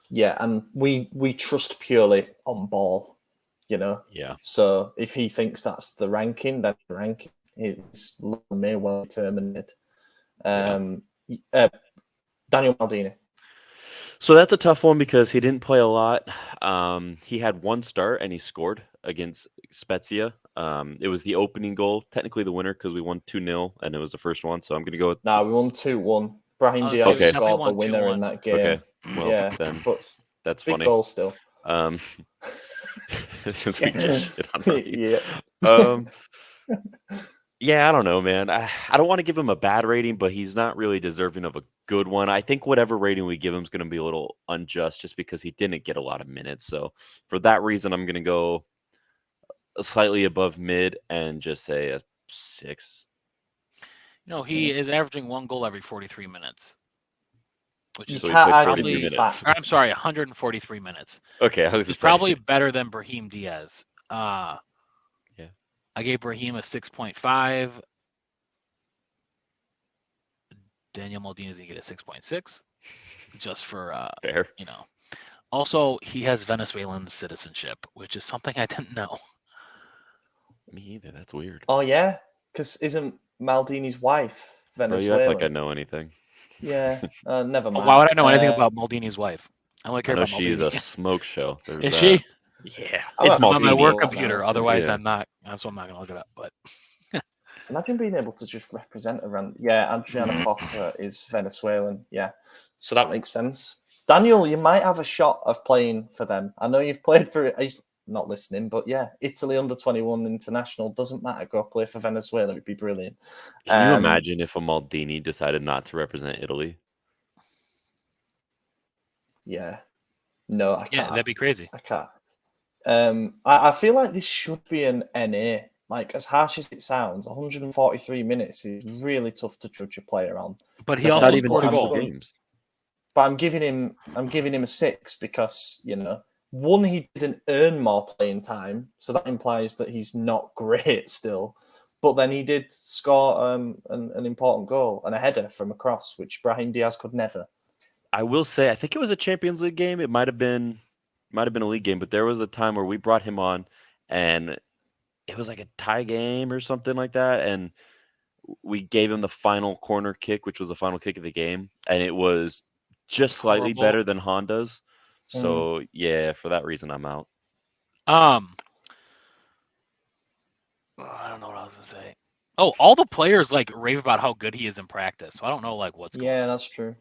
Yeah, and we trust purely on ball, Yeah. So if he thinks that's the ranking, that's the ranking. It's may well terminated. Daniel Maldini. So that's a tough one because he didn't play a lot. He had 1 start and he scored against Spezia. It was the opening goal, technically the winner because we won 2-0 and it was the first one. So I'm going to go with... No, we won 2-1. Brahim Diaz scored the winner 2-1 in that game. Okay, well, then but that's big funny. Goal still. Since we just shit on Brahim. Yeah, I don't know, man. I don't want to give him a bad rating, but he's not really deserving of a good one. I think whatever rating we give him is going to be a little unjust just because he didn't get a lot of minutes. So for that reason, I'm going to go slightly above mid and just say a 6. He is averaging 1 goal every 43 minutes. Which is probably minutes. I'm sorry, 143 minutes. Okay, I was It's probably better than Brahim Diaz. Yeah. I gave Brahim a 6.5. Daniel Maldini didn't get a 6.6, just for fair. Also, he has Venezuelan citizenship, which is something I didn't know. Me either. That's weird. Oh yeah, because isn't Maldini's wife Venezuelan? Oh, you act like I know anything. Yeah, never mind. Why would I know anything about Maldini's wife? I only care about Maldini. She's a smoke show. Is she? Yeah, it's on my work computer. Otherwise, I'm not. That's why I'm not going to look it up. But imagine being able to just represent around. Yeah, Adriana Foster is Venezuelan. Yeah, so that makes sense. Daniel, you might have a shot of playing for them. I know you've played for. He's not listening, but yeah, Italy under-21 international doesn't matter. Go play for Venezuela. It'd be brilliant. Can you imagine if a Maldini decided not to represent Italy? Yeah. No, I can't. Yeah, that'd be crazy. I can't. I feel like this should be an NA. Like, as harsh as it sounds, 143 minutes is really tough to judge a player on. But he also scored a goal. Games. But I'm giving him a 6 because, one, he didn't earn more playing time, so that implies that he's not great still. But then he did score an important goal and a header from a cross, which Brahim Diaz could never. I will say, I think it was a Champions League game. It might have been might have been a league game, but there was a time where we brought him on, and it was like a tie game or something like that, and we gave him the final corner kick, which was the final kick of the game, and it was just slightly Horrible. better than Honda's. So yeah, for that reason, I'm out. I don't know what I was gonna say. Oh, all the players like rave about how good he is in practice. So I don't know like what's going on. Yeah, that's true.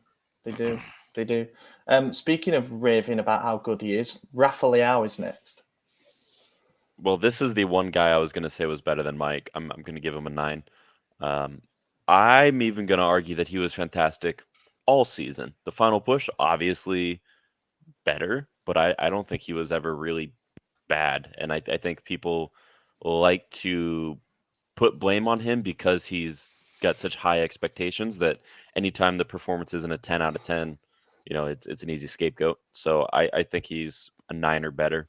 They do. They do. Speaking of raving about how good he is, Rafa Leao is next. Well, this is the one guy I was going to say was better than Mike. I'm going to give him a 9. I'm even going to argue that he was fantastic all season. The final push, obviously better, but I don't think he was ever really bad. And I think people like to put blame on him because he's got such high expectations that anytime the performance isn't a 10 out of 10, it's an easy scapegoat. So I think he's a 9 or better.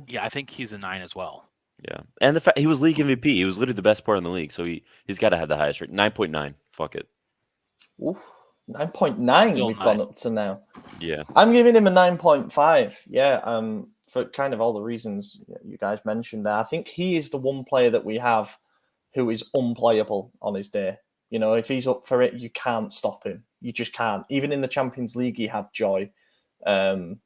Yeah, I think he's a 9 as well. Yeah, and the fact he was league MVP, he was literally the best player in the league, so he's got to have the highest rate. 9.9. Fuck it. Oof, 9.9 Still we've 9. gone up to now. Yeah, I'm giving him a 9.5. Yeah, for kind of all the reasons you guys mentioned there. I think he is the one player that we have who is unplayable on his day. If he's up for it, you can't stop him. You just can't. Even in the Champions League, he had joy. That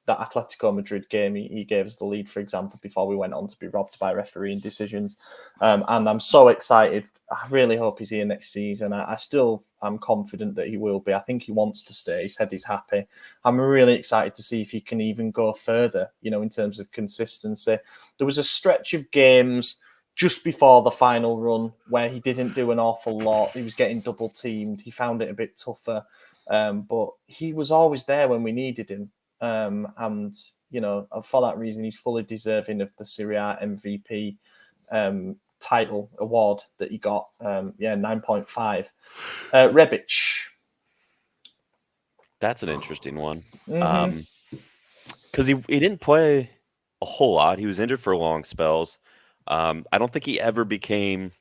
Atletico Madrid game, he gave us the lead, for example, before we went on to be robbed by refereeing decisions. And I'm so excited. I really hope he's here next season. I still am confident that he will be. I think he wants to stay. He said he's happy. I'm really excited to see if he can even go further, in terms of consistency. There was a stretch of games just before the final run where he didn't do an awful lot. He was getting double teamed. He found it a bit tougher. But he was always there when we needed him. And for that reason, he's fully deserving of the Serie A MVP title award that he got. 9.5. Rebic. that's an interesting one. Mm-hmm. Because he didn't play a whole lot. He was injured for long spells. I don't think he ever became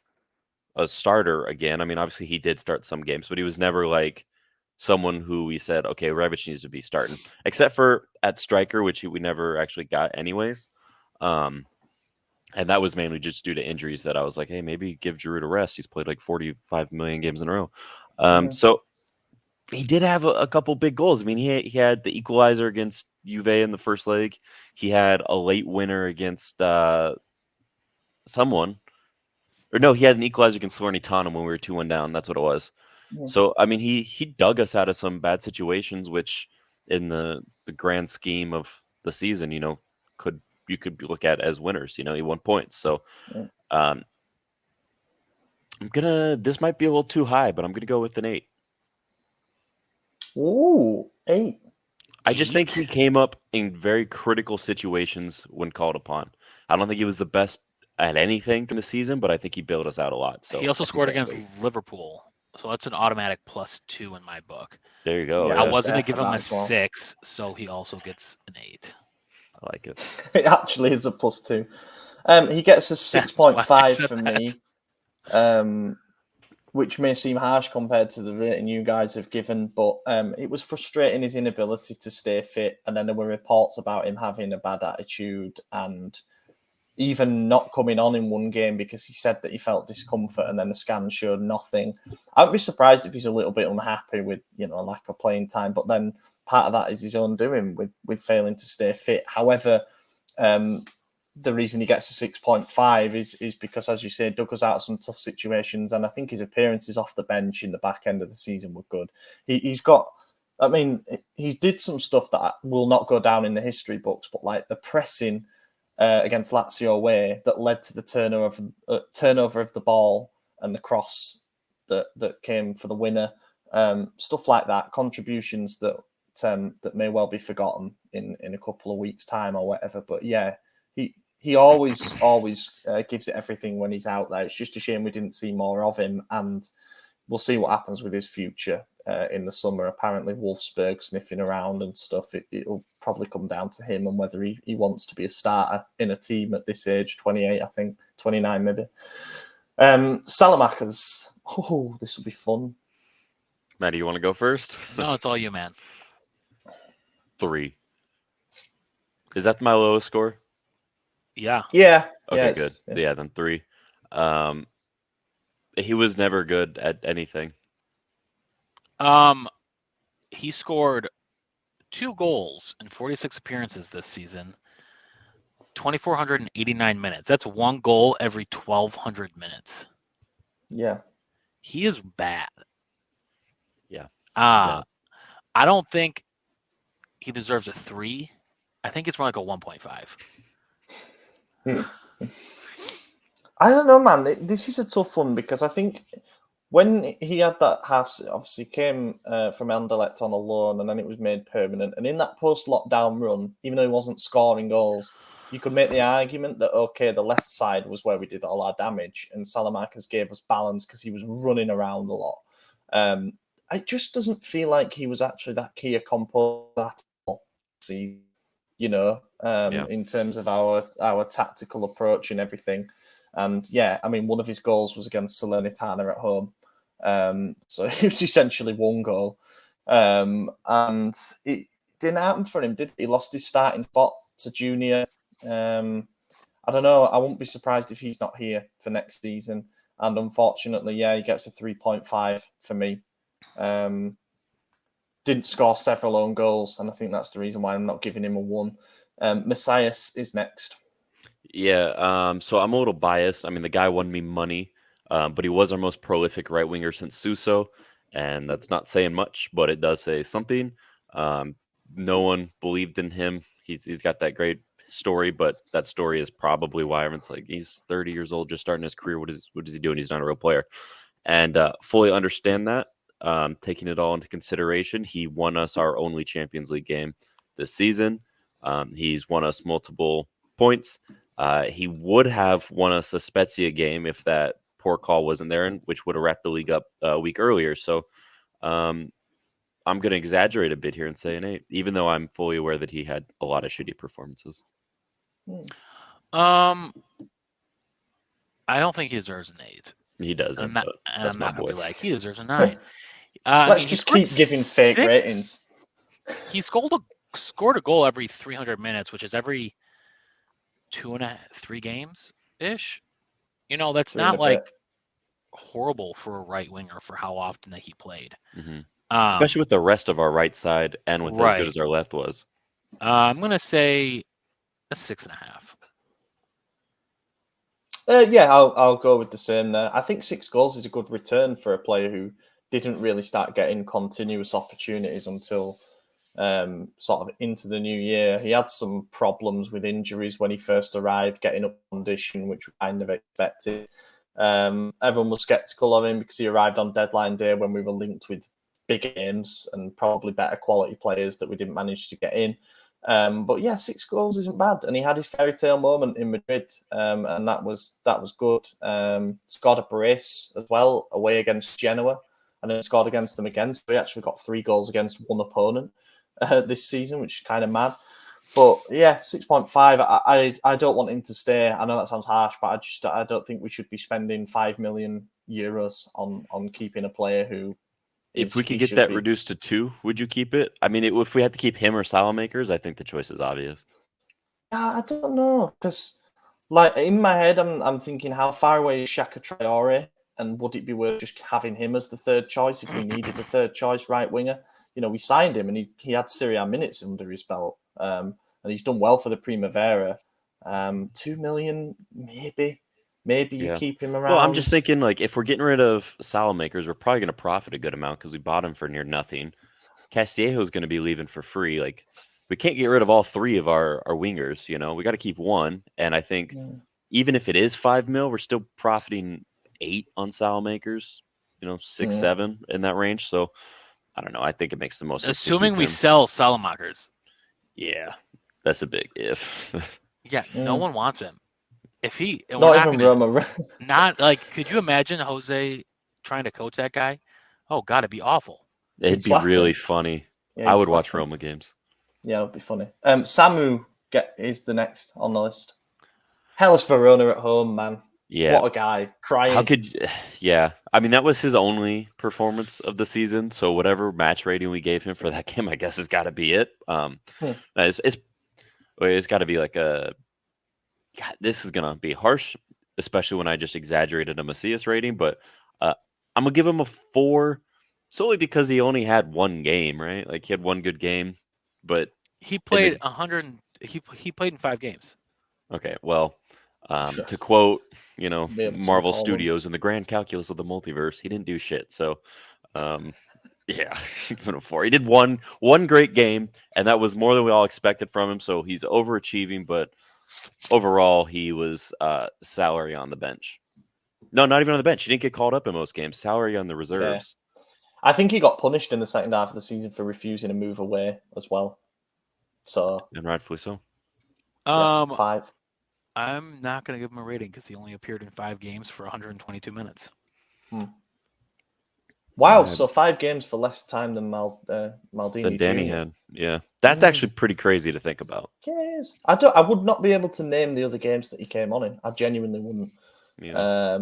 a starter again. I mean, obviously he did start some games, but he was never like someone who we said, okay, Rebic needs to be starting, except for at striker, which we never actually got anyways. And that was mainly just due to injuries that I was like, hey, maybe give Giroud a rest. He's played like 45 million games in a row. So he did have a couple big goals. I mean, he had the equalizer against Juve in the first leg. He had a late winner against someone. Or no, he had an equalizer against Salernitana when we were 2-1 down. That's what it was. Yeah. So, I mean, he dug us out of some bad situations, which in the grand scheme of the season, you could look at as winners. He won points. So, this might be a little too high, but I'm going to go with an 8. Ooh, 8. I just think he came up in very critical situations when called upon. I don't think he was the best at anything in the season, but I think he bailed us out a lot. So he also scored against Liverpool. So that's an automatic +2 in my book. There you go. Yeah, I wasn't going to give him a 6, so he also gets an 8. I like it. It actually is a +2. He gets a 6.5 for me, which may seem harsh compared to the rating you guys have given, but it was frustrating his inability to stay fit. And then there were reports about him having a bad attitude and even not coming on in one game because he said that he felt discomfort and then the scan showed nothing. I'd be surprised if he's a little bit unhappy with, lack of playing time, but then part of that is his own doing with failing to stay fit. However, the reason he gets a 6.5 is because, as you say, dug us out of some tough situations, and I think his appearances off the bench in the back end of the season were good. He did some stuff that will not go down in the history books, but like the pressing against Lazio away that led to the turnover of the ball and the cross that came for the winner. Stuff like that, contributions that may well be forgotten in a couple of weeks' time or whatever. But yeah, he always gives it everything when he's out there. It's just a shame we didn't see more of him, and we'll see what happens with his future in the summer. Apparently Wolfsburg sniffing around and stuff. It'll probably come down to him and whether he wants to be a starter in a team at this age, 28, I think, 29 maybe. Salamakers. Oh, this will be fun. Matt, do you want to go first? No, it's all you, man. 3. Is that my lowest score? Yeah. Yeah. Okay, good. Yeah, then 3. He was never good at anything. He scored 2 goals in 46 appearances this season. 2,489 minutes. That's 1 goal every 1,200 minutes. Yeah. He is bad. Yeah. I don't think he deserves a 3. I think it's more like a 1.5. I don't know, man. This is a tough one because I think when he had that half, obviously came from Anderlecht on a loan and then it was made permanent. And in that post-lockdown run, even though he wasn't scoring goals, you could make the argument that, okay, the left side was where we did all our damage and Salamanca's gave us balance because he was running around a lot. It just doesn't feel like he was actually that key a component at all, in terms of our tactical approach and everything. And yeah, I mean, one of his goals was against Salernitana at home. So it was essentially 1 goal. And it didn't happen for him, did it? He lost his starting spot to Junior. I don't know. I won't be surprised if he's not here for next season. And unfortunately, yeah, he gets a 3.5 for me. Didn't score several own goals, and I think that's the reason why I'm not giving him a 1. Messias is next. Yeah, so I'm a little biased. I mean, the guy won me money, but he was our most prolific right winger since Suso, and that's not saying much, but it does say something. No one believed in him. He's got that great story, but that story is probably why everyone's like, he's 30 years old, just starting his career. What is he doing? He's not a real player. And fully understand that. Taking it all into consideration, he won us our only Champions League game this season. He's won us multiple points. He would have won us a Spezia game if that poor call wasn't there, which would have wrapped the league up a week earlier. So I'm going to exaggerate a bit here and say an 8, even though I'm fully aware that he had a lot of shitty performances. I don't think he deserves an 8. He doesn't. I'm not going to be like, he deserves a 9. Let's just keep giving fake ratings. He scored a goal every 300 minutes, which is every 2.5-3 games ish. That's not like horrible for a right winger for how often that he played. Mm-hmm. Especially with the rest of our right side and with as good as our left was. I'm going to say a 6.5. Yeah, I'll go with the same there. I think 6 goals is a good return for a player who didn't really start getting continuous opportunities until sort of into the new year. He had some problems with injuries when he first arrived, getting up condition, which we kind of expected. Everyone was sceptical of him because he arrived on deadline day when we were linked with bigger games and probably better quality players that we didn't manage to get in. But yeah, 6 goals isn't bad, and he had his fairy tale moment in Madrid, and that was good. Scored a brace as well away against Genoa, and then scored against them again. So he actually got 3 goals against one opponent this season, which is kind of mad. But yeah, 6.5. I don't want him to stay. I know that sounds harsh, but I don't think we should be spending €5 million on keeping a player who. If we could get that reduced to 2, would you keep it? I mean, if we had to keep him or Salamakers, I think the choice is obvious. I don't know, because like in my head, I'm thinking, how far away is Shaka Traore, and would it be worth just having him as the third choice if we needed a third choice right winger? We signed him, and he had Serie A minutes under his belt, and he's done well for the Primavera. 2 million, maybe you keep him around. Well, I'm just thinking, like, if we're getting rid of Salamakers, we're probably going to profit a good amount because we bought him for near nothing. Castillejo's going to be leaving for free. Like, we can't get rid of all 3 of our wingers. We got to keep one. And I think even if it is 5 mil, we're still profiting 8 on Salamakers. 6, 7 in that range. So I don't know. I think it makes the most sense. Assuming we sell Salamakers. Yeah, that's a big if. Yeah, no one wants him. If he not even Roma, not like, could you imagine Jose trying to coach that guy? Oh God, it'd be awful. It'd be really funny. Yeah, I would watch Roma games. Yeah, it'd be funny. Samu is the next on the list. Hellas Verona at home, man. Yeah. What a guy. Crying. How could yeah. I mean, that was his only performance of the season, so whatever match rating we gave him for that game, I guess has got to be it. It's got to be like a God, this is going to be harsh, especially when I just exaggerated a Macias rating, but I'm going to give him a 4 solely because he only had one game, right? Like he had one good game, but he played 100 he played in 5 games. Okay, well, to quote, Marvel call Studios in the grand calculus of the multiverse, he didn't do shit. So, yeah, even a 4. He did one great game, and that was more than we all expected from him. So he's overachieving, but overall, he was salary on the bench. No, not even on the bench. He didn't get called up in most games. Salary on the reserves. Yeah. I think he got punished in the second half of the season for refusing to move away as well. So, and rightfully so. 5. I'm not going to give him a rating because he only appeared in 5 games for 122 minutes. Wow, so 5 games for less time than Maldini. Than Danny Jr. had. Yeah, that's actually pretty crazy to think about. Yes, I would not be able to name the other games that he came on in. I genuinely wouldn't. Yeah.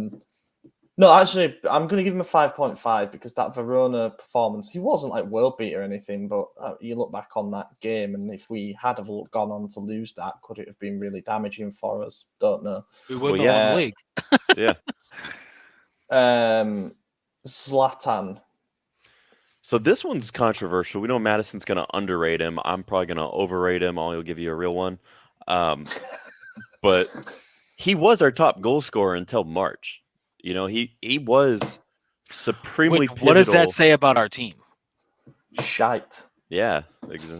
No, actually, I'm going to give him a 5.5 because that Verona performance, he wasn't like world beat or anything, but you look back on that game, and if we had have gone on to lose that, could it have been really damaging for us? Don't know. We wouldn't have won the league. Yeah. Zlatan. So this one's controversial. We know Madison's going to underrate him. I'm probably going to overrate him. I'll give you a real one. But he was our top goal scorer until March. He was supremely pivotal. What does that say about our team? Shite. Yeah,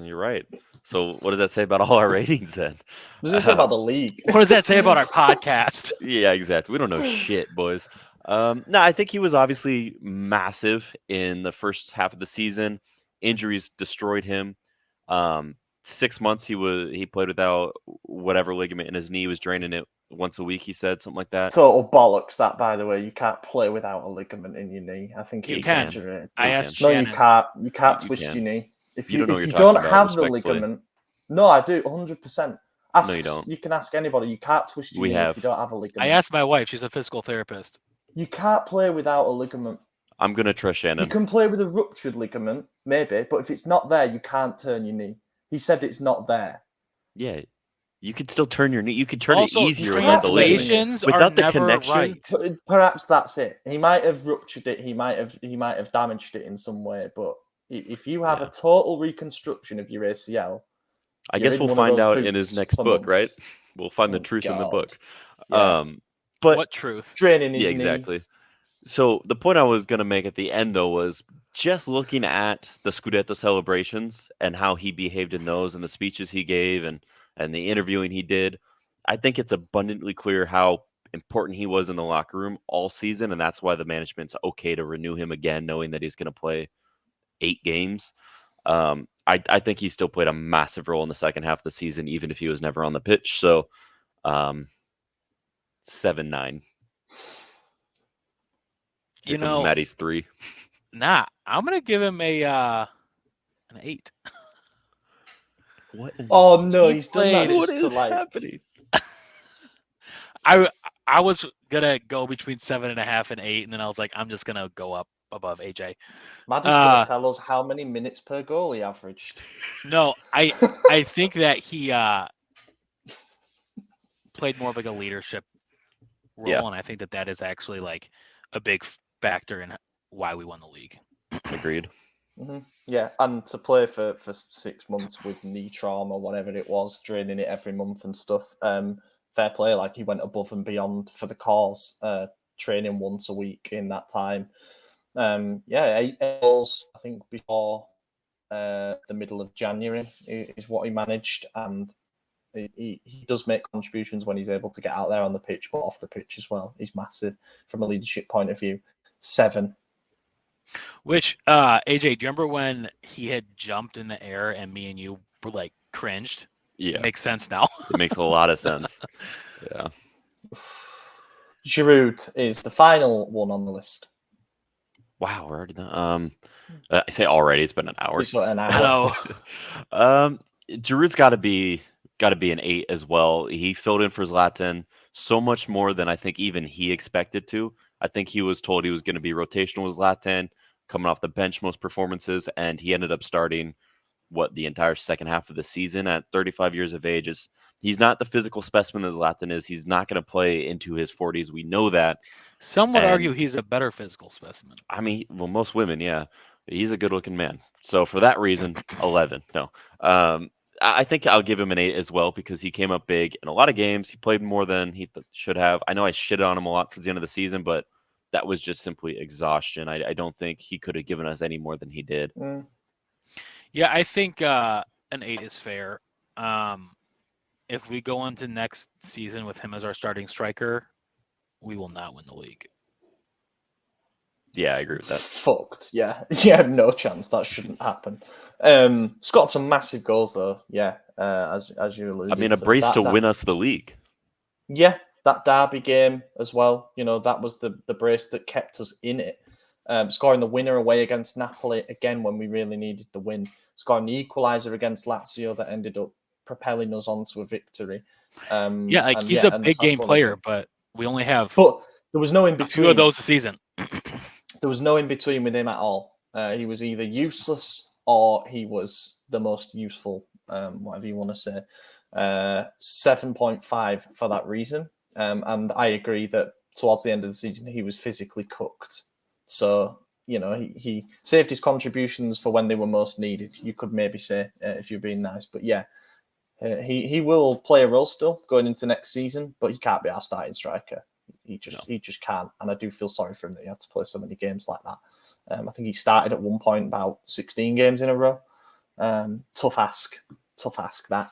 you're right. So what does that say about all our ratings then? What does it say about the league? What does that say about our podcast? Yeah, exactly. We don't know shit, boys. No, I think he was obviously massive in the first half of the season. Injuries destroyed him. 6 months he played without whatever ligament in his knee. He was draining it once a week, he said, something like that. Total bollocks, that, by the way. You can't play without a ligament in your knee. I think you can. I asked No, Shannon. you can't. You can't twist your knee. If you don't don't have the ligament... No, I do, 100%. No, you don't. You can ask anybody. You can't twist your knee if you don't have a ligament. I asked my wife. She's a physical therapist. You can't play without a ligament. I'm going to trust Shannon. You can play with a ruptured ligament, maybe, but if it's not there, you can't turn your knee. He said it's not there. Yeah. You could still turn your knee. You could turn also, it easier without the ligament. Without the connection. Right. Perhaps that's it. He might have ruptured it. He might have damaged it in some way. But if you have a total reconstruction of your ACL, I guess we'll find out in his next book, right? We'll find the truth in the book. Yeah. But what truth? Draining his knee. Exactly. So the point I was going to make at the end, though, was just looking at the Scudetto celebrations and how he behaved in those and the speeches he gave and the interviewing he did. I think it's abundantly clear how important he was in the locker room all season, and that's why the management's okay to renew him again, knowing that he's going to play 8 games. I think he still played a massive role in the second half of the season, even if he was never on the pitch. So 7-9. Maddie's 3. Nah, I'm gonna give him an 8. What? Oh no, he's done that. What is happening? I was gonna go between 7.5 and 8, and then I was like, I'm just gonna go up above AJ. Maddie's gonna tell us how many minutes per goal he averaged. No, I think that he played more of like a leadership role, and I think that is actually like a big factor in why we won the league. Agreed. Mm-hmm. Yeah, and to play for 6 months with knee trauma, whatever it was, draining it every month and stuff. Fair play, like he went above and beyond for the cause, training once a week in that time. 8 goals, I think, before the middle of January is what he managed, and he does make contributions when he's able to get out there on the pitch, but off the pitch as well. He's massive from a leadership point of view. 7. Which, AJ, do you remember when he had jumped in the air and me and you were like cringed? Yeah. It makes sense now. It makes a lot of sense. Yeah. Giroud is the final one on the list. Wow, we're already done. I say already, it's been an hour. It's an hour. Hello. Giroud's got to be an 8 as well. He filled in for Zlatan so much more than I think even he expected to. I think he was told he was going to be rotational with Zlatan, coming off the bench most performances, and he ended up starting the entire second half of the season at 35 years of age. He's not the physical specimen that Zlatan is. He's not going to play into his 40s. We know that. Some would argue he's a better physical specimen. I mean, well, most women, yeah. He's a good-looking man. So for that reason, 11. No. I think I'll give him an 8 as well because he came up big in a lot of games. He played more than he should have. I know I shitted on him a lot towards the end of the season, but that was just simply exhaustion. I don't think he could have given us any more than he did. Yeah, I think an 8 is fair. If we go into next season with him as our starting striker, we will not win the league. Yeah, I agree with that. Fucked. Yeah, no chance. That shouldn't happen. Scored some massive goals though. Yeah, as you alluded. I mean, a brace to win us the league. Yeah, that derby game as well. You know, that was the brace that kept us in it. Scoring the winner away against Napoli again when we really needed the win. Scoring the equaliser against Lazio that ended up propelling us onto a victory. He's a big game player, but we only have. But there was no in between. 2 of those a season. There was no in between with him at all. He was either useless or he was the most useful, whatever you want to say. 7.5 for that reason. And I agree that towards the end of the season, he was physically cooked. So, you know, he saved his contributions for when they were most needed, you could maybe say, if you're being nice. But yeah, he will play a role still going into next season, but he can't be our starting striker. He just can't. And I do feel sorry for him that he had to play so many games like that. I think he started at one point about 16 games in a row. Tough ask that.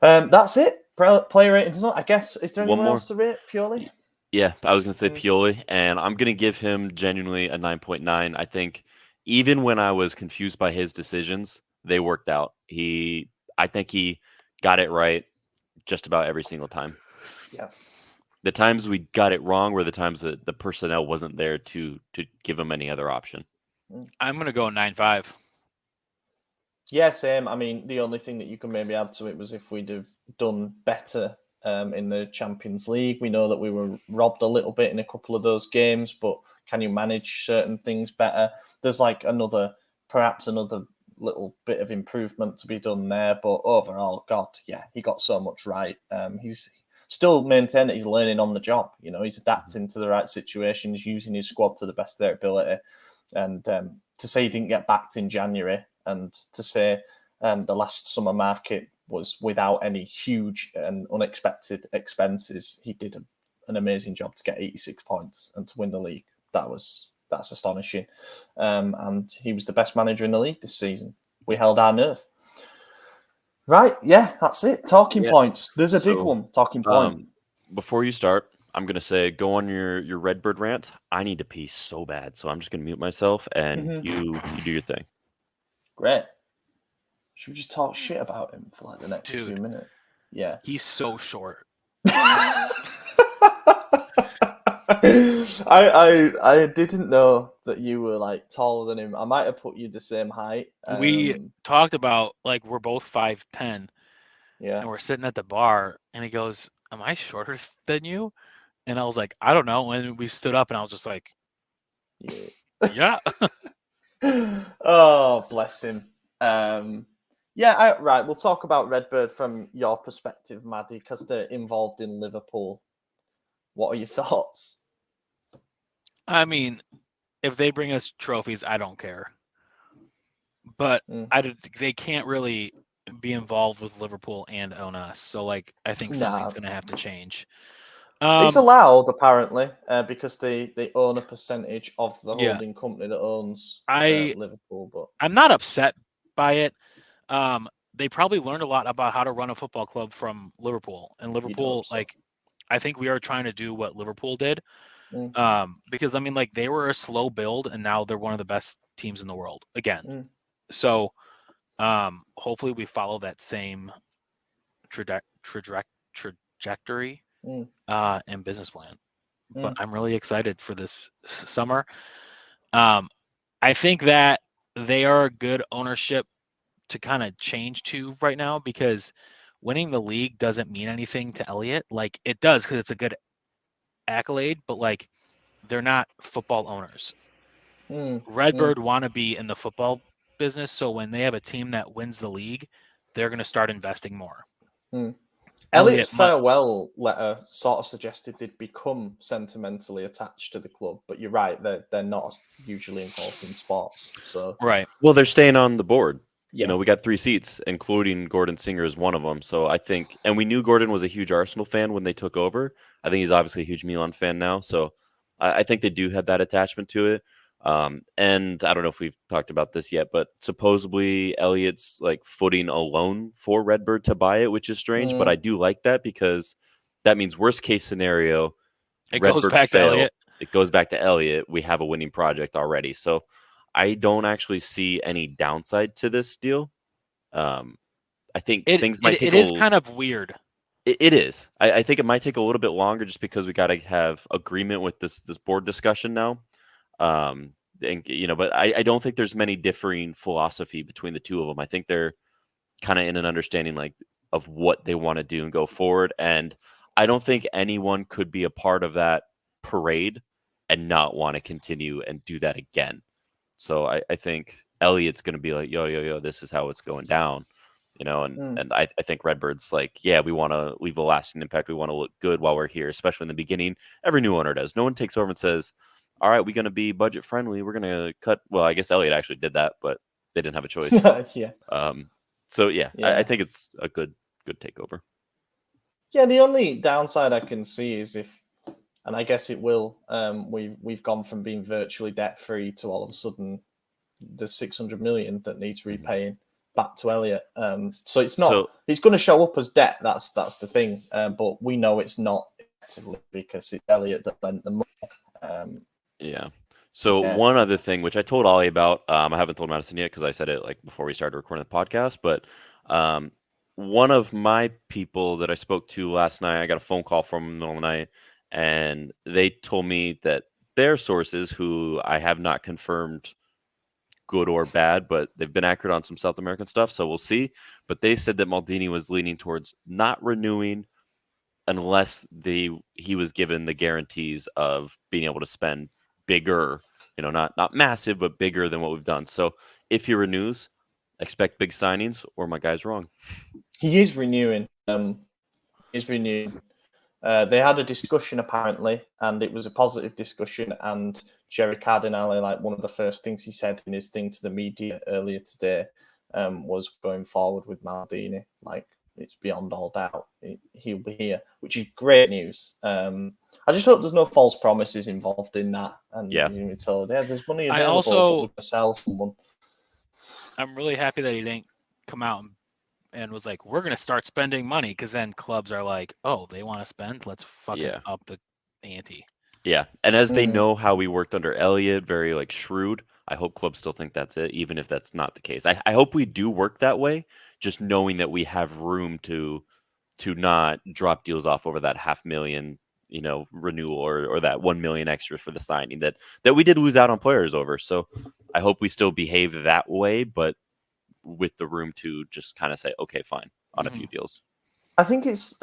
That's it. Player ratings. I guess, is there anyone else to rate purely? Yeah, I was going to say Pioli, and I'm going to give him genuinely a 9.9. I think even when I was confused by his decisions, they worked out. I think he got it right just about every single time. Yeah. The times we got it wrong were the times that the personnel wasn't there to give him any other option. I'm going to go 9.5. Yeah, same. I mean, the only thing that you can maybe add to it was if we'd have done better in the Champions League. We know that we were robbed a little bit in a couple of those games, but can you manage certain things better? There's like perhaps another little bit of improvement to be done there. But overall, God, yeah, he got so much right. He's still maintained that he's learning on the job. You know, he's adapting to the right situations, using his squad to the best of their ability. And to say he didn't get backed in January and to say the last summer market was without any huge and unexpected expenses, he did an amazing job to get 86 points and to win the league. That's astonishing. And he was the best manager in the league this season. We held our nerve. Right, yeah, that's it. Talking points. There's a big one. Talking point. Before you start, I'm going to say, go on your RedBird rant. I need to pee so bad, so I'm just going to mute myself, and you do your thing. Great. Should we just talk shit about him for like the next 2 minutes? Yeah. He's so short. I didn't know that you were like taller than him. I might have put you the same height. We talked about like we're both 5'10". Yeah. And we're sitting at the bar and he goes, "Am I shorter than you?" And I was like, "I don't know." And we stood up and I was just like, yeah. Oh, bless him. Right. We'll talk about RedBird from your perspective, Maddie, because they're involved in Liverpool. What are your thoughts? I mean, if they bring us trophies, I don't care. But they can't really be involved with Liverpool and own us. So, like, I think something's going to have to change. It's allowed, apparently, because they own a percentage of the holding company that owns Liverpool. But I'm not upset by it. They probably learned a lot about how to run a football club from Liverpool. And Liverpool, I think we are trying to do what Liverpool did. Because, I mean, like, they were a slow build, and now they're one of the best teams in the world again. So, hopefully we follow that same trajectory and business plan. But I'm really excited for this summer. I think that they are a good ownership to kind of change to right now, because winning the league doesn't mean anything to Elliott. Like it does because it's a good accolade, but like they're not football owners. RedBird want to be in the football business, so when they have a team that wins the league, they're going to start investing more. Elliott's farewell letter sort of suggested they'd become sentimentally attached to the club, but you're right, they're not usually involved in sports. So right. Well, they're staying on the board. Yeah. You know, we got 3 seats, including Gordon Singer is one of them. So I think, and we knew Gordon was a huge Arsenal fan when they took over. I think he's obviously a huge Milan fan now. So I think they do have that attachment to it. And I don't know if we've talked about this yet, but supposedly Elliott's like footing a loan for RedBird to buy it, which is strange. But I do like that because that means worst case scenario, it goes back to Elliott. It goes back to Elliott. We have a winning project already. So I don't actually see any downside to this deal. I think things might take it is kind of weird. It is. I think it might take a little bit longer just because we got to have agreement with this board discussion now. And you know, but I don't think there's many differing philosophy between the two of them. I think they're kind of in an understanding like of what they want to do and go forward. And I don't think anyone could be a part of that parade and not want to continue and do that again. So I think Elliott's going to be like, yo, this is how it's going down, you know, and I think RedBird's like, yeah, we want to leave a lasting impact. We want to look good while we're here, especially in the beginning. Every new owner does. No one takes over and says, all right, we're going to be budget friendly. We're going to cut. Well, I guess Elliott actually did that, but they didn't have a choice. Yeah. So yeah, I think it's a good takeover. Yeah, the only downside I can see is if, and I guess it will, we've gone from being virtually debt free to all of a sudden there's 600 million that needs repaying back to Elliott. So it's not. It's going to show up as debt. That's the thing. But we know it's not effectively because it's Elliott that lent the money. Yeah. So one other thing, which I told Ollie about, I haven't told Madison yet because I said it like before we started recording the podcast, but one of my people that I spoke to last night, I got a phone call from in the middle of the night, and they told me that their sources, who I have not confirmed good or bad, but they've been accurate on some South American stuff, so we'll see. But they said that Maldini was leaning towards not renewing unless he was given the guarantees of being able to spend bigger, you know, not massive, but bigger than what we've done. So if he renews, expect big signings, or my guy's wrong. He is renewing. They had a discussion apparently, and it was a positive discussion. And Jerry Cardinale, like one of the first things he said in his thing to the media earlier today, was going forward with Maldini. Like, it's beyond all doubt he'll be here, which is great news. I just hope there's no false promises involved in that. And you're going to be told, there's money available to sell someone. I'm really happy that he didn't come out and was like, we're going to start spending money, because then clubs are like, oh, they want to spend? Let's fucking up the ante. Yeah, and as they know how we worked under Elliott, very like shrewd, I hope clubs still think that's it, even if that's not the case. I hope we do work that way, just knowing that we have room to not drop deals off over that $500,000, you know, renewal or that 1 million extra for the signing that we did lose out on players over. So I hope we still behave that way, but with the room to just kind of say, okay, fine, on a few deals. I think it's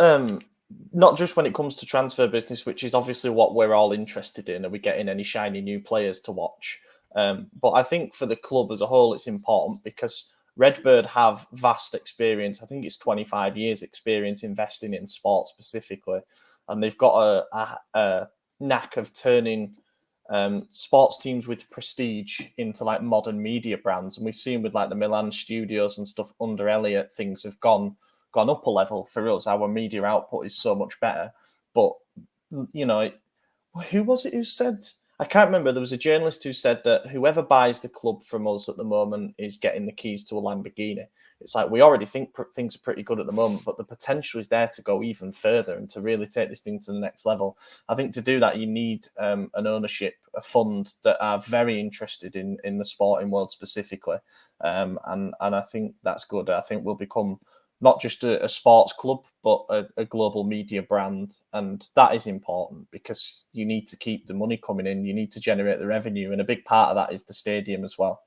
not just when it comes to transfer business, which is obviously what we're all interested in. Are we getting any shiny new players to watch? But I think for the club as a whole, it's important because RedBird have vast experience. I think it's 25 years experience investing in sport specifically. And they've got a knack of turning sports teams with prestige into like modern media brands. And we've seen with like the Milan studios and stuff under Elliott, things have gone up a level for us. Our media output is so much better. But, you know, who was it who said? I can't remember. There was a journalist who said that whoever buys the club from us at the moment is getting the keys to a Lamborghini. It's like we already think things are pretty good at the moment, but the potential is there to go even further and to really take this thing to the next level. I think to do that, you need an ownership, a fund that are very interested in the sporting world specifically. And I think that's good. I think we'll become not just a sports club, but a global media brand. And that is important because you need to keep the money coming in. You need to generate the revenue. And a big part of that is the stadium as well.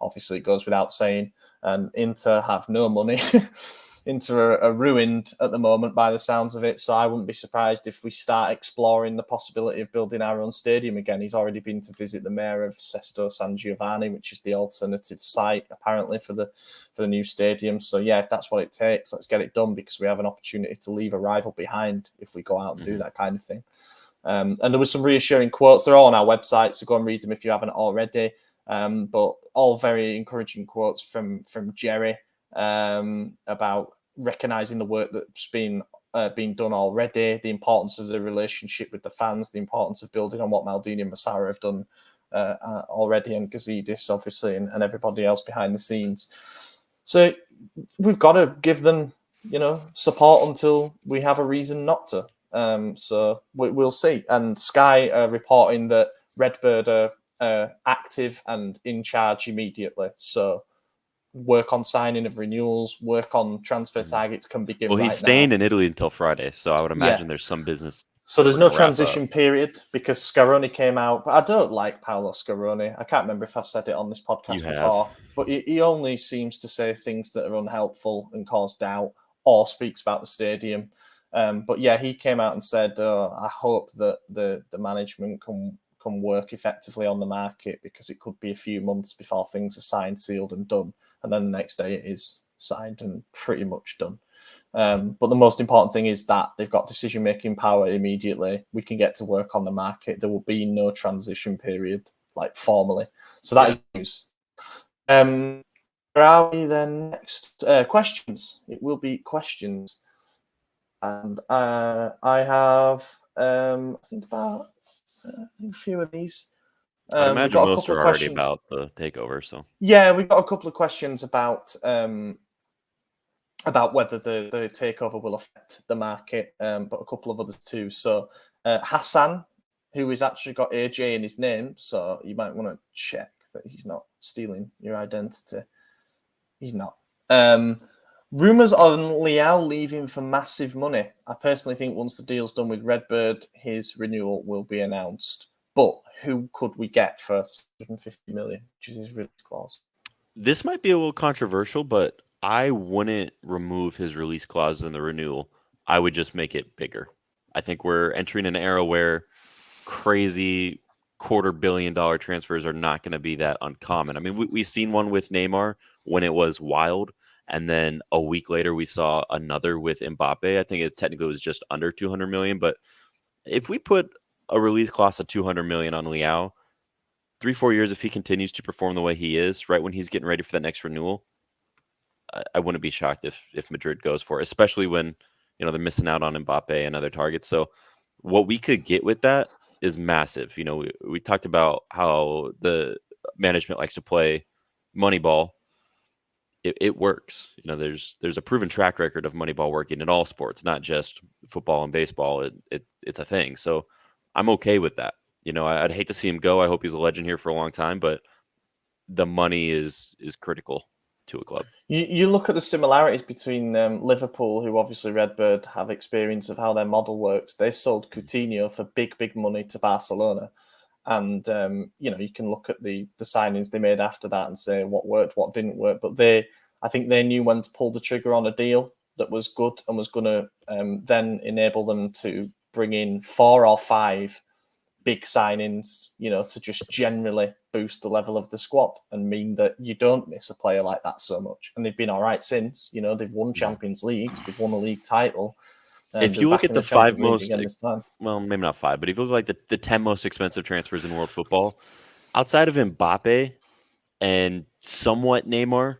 Obviously, it goes without saying. And Inter have no money. a ruined at the moment by the sounds of it. So I wouldn't be surprised if we start exploring the possibility of building our own stadium again. He's already been to visit the mayor of Sesto San Giovanni, which is the alternative site apparently for the new stadium. So yeah, if that's what it takes, let's get it done, because we have an opportunity to leave a rival behind if we go out and do that kind of thing. And there was some reassuring quotes. They're all on our website, so go and read them if you haven't already. But all very encouraging quotes from Jerry about recognising the work that's been done already, the importance of the relationship with the fans, the importance of building on what Maldini and Massara have done already, and Gazidis, obviously, and everybody else behind the scenes. So we've got to give them, support until we have a reason not to. So we'll see. And Sky are reporting that RedBird are active and in charge immediately. So work on signing of renewals, work on transfer targets can begin. Well, he's staying in Italy until Friday, so I would imagine there's some business. So there's no transition period because Scaroni came out. But I don't like Paolo Scaroni. I can't remember if I've said it on this podcast before, but he only seems to say things that are unhelpful and cause doubt, or speaks about the stadium. But yeah, he came out and said, I hope that the management can work effectively on the market, because it could be a few months before things are signed, sealed and done. And then the next day it is signed and pretty much done. But the most important thing is that they've got decision-making power immediately. We can get to work on the market. There will be no transition period, like formally. So that is news. Where are we then next? Questions. It will be questions. And I have, I think about a few of these. I imagine most are already about the takeover. So yeah, we've got a couple of questions about whether the takeover will affect the market, but a couple of others too. So Hassan, who has actually got AJ in his name, so you might want to check that he's not stealing your identity. He's not. Rumours on Leao leaving for massive money. I personally think once the deal's done with RedBird, his renewal will be announced. But who could we get for 150 million, which is his release clause? This might be a little controversial, but I wouldn't remove his release clause in the renewal. I would just make it bigger. I think we're entering an era where crazy $250 million transfers are not going to be that uncommon. I mean, we've seen one with Neymar when it was wild. And then a week later, we saw another with Mbappe. I think it technically was just under 200 million. But if we put a release clause of 200 million on Leao, 3-4 years, if he continues to perform the way he is, right when he's getting ready for the next renewal, I wouldn't be shocked if Madrid goes for it, especially when they're missing out on Mbappe and other targets. So what we could get with that is massive. We talked about how the management likes to play Moneyball. It works. There's a proven track record of Moneyball working in all sports, not just football and baseball. It's a thing. So I'm okay with that. I'd hate to see him go. I hope he's a legend here for a long time, but the money is critical to a club. You look at the similarities between Liverpool, who obviously RedBird have experience of how their model works. They sold Coutinho for big money to Barcelona. And, you can look at the signings they made after that and say what worked, what didn't work. But I think they knew when to pull the trigger on a deal that was good and was going to then enable them to bring in 4 or 5 big signings, to just generally boost the level of the squad and mean that you don't miss a player like that so much. And they've been all right since. They've won Champions Leagues, they've won a league title. If you look at the 5 most, well, maybe not 5, but if you look like the 10 most expensive transfers in world football, outside of Mbappe and somewhat Neymar,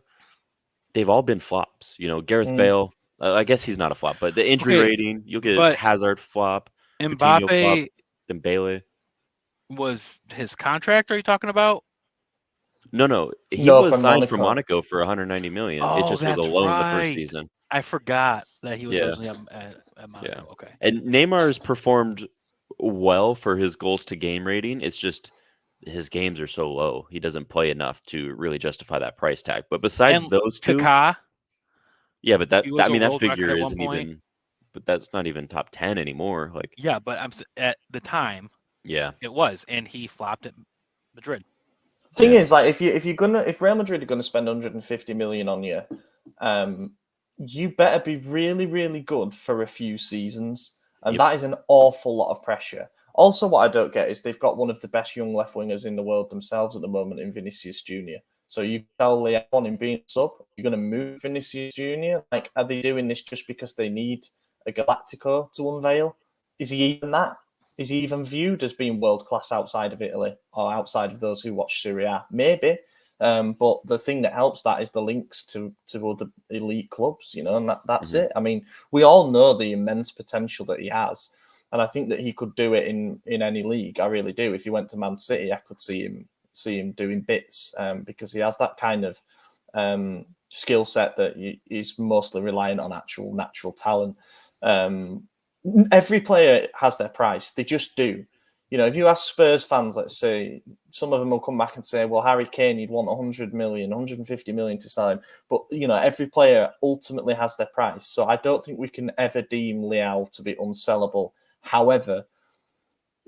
they've all been flops. Gareth Bale, I guess he's not a flop, but the injury rating, you'll get Hazard flop, Mbappe flop, Dembele. Was his contract? Are you talking about? No. He was signed from Monaco for 190 million. Oh, it just was a loan the first season. I forgot that he was originally at Monaco. Yeah. Okay. And Neymar has performed well for his goals to game rating. It's just his games are so low. He doesn't play enough to really justify that price tag. But besides those two, Kaká, yeah, but that figure isn't even. But that's not even top 10 anymore. Like, yeah, but at the time. Yeah, it was, and he flopped at Madrid. Thing is, like, if Real Madrid are going to spend 150 million on you, you better be really, really good for a few seasons. And Yep. that is an awful lot of pressure. Also, what I don't get is they've got one of the best young left wingers in the world themselves at the moment in Vinicius Jr. So you tell Leao on him being sub, you're going to move Vinicius Jr. Like, are they doing this just because they need a Galactico to unveil? Is he even that? Is he even viewed as being world class outside of Italy or outside of those who watch Serie A? Maybe. But the thing that helps that is the links to other elite clubs, and that's it. I mean, we all know the immense potential that he has. And I think that he could do it in any league. I really do. If he went to Man City, I could see him doing bits because he has that kind of skill set that he's mostly reliant on actual natural talent. Every player has their price. They just do. If you ask Spurs fans, let's say, some of them will come back and say, well, Harry Kane, you'd want 100 million, 150 million to sell him. But, every player ultimately has their price. So I don't think we can ever deem Leao to be unsellable. However,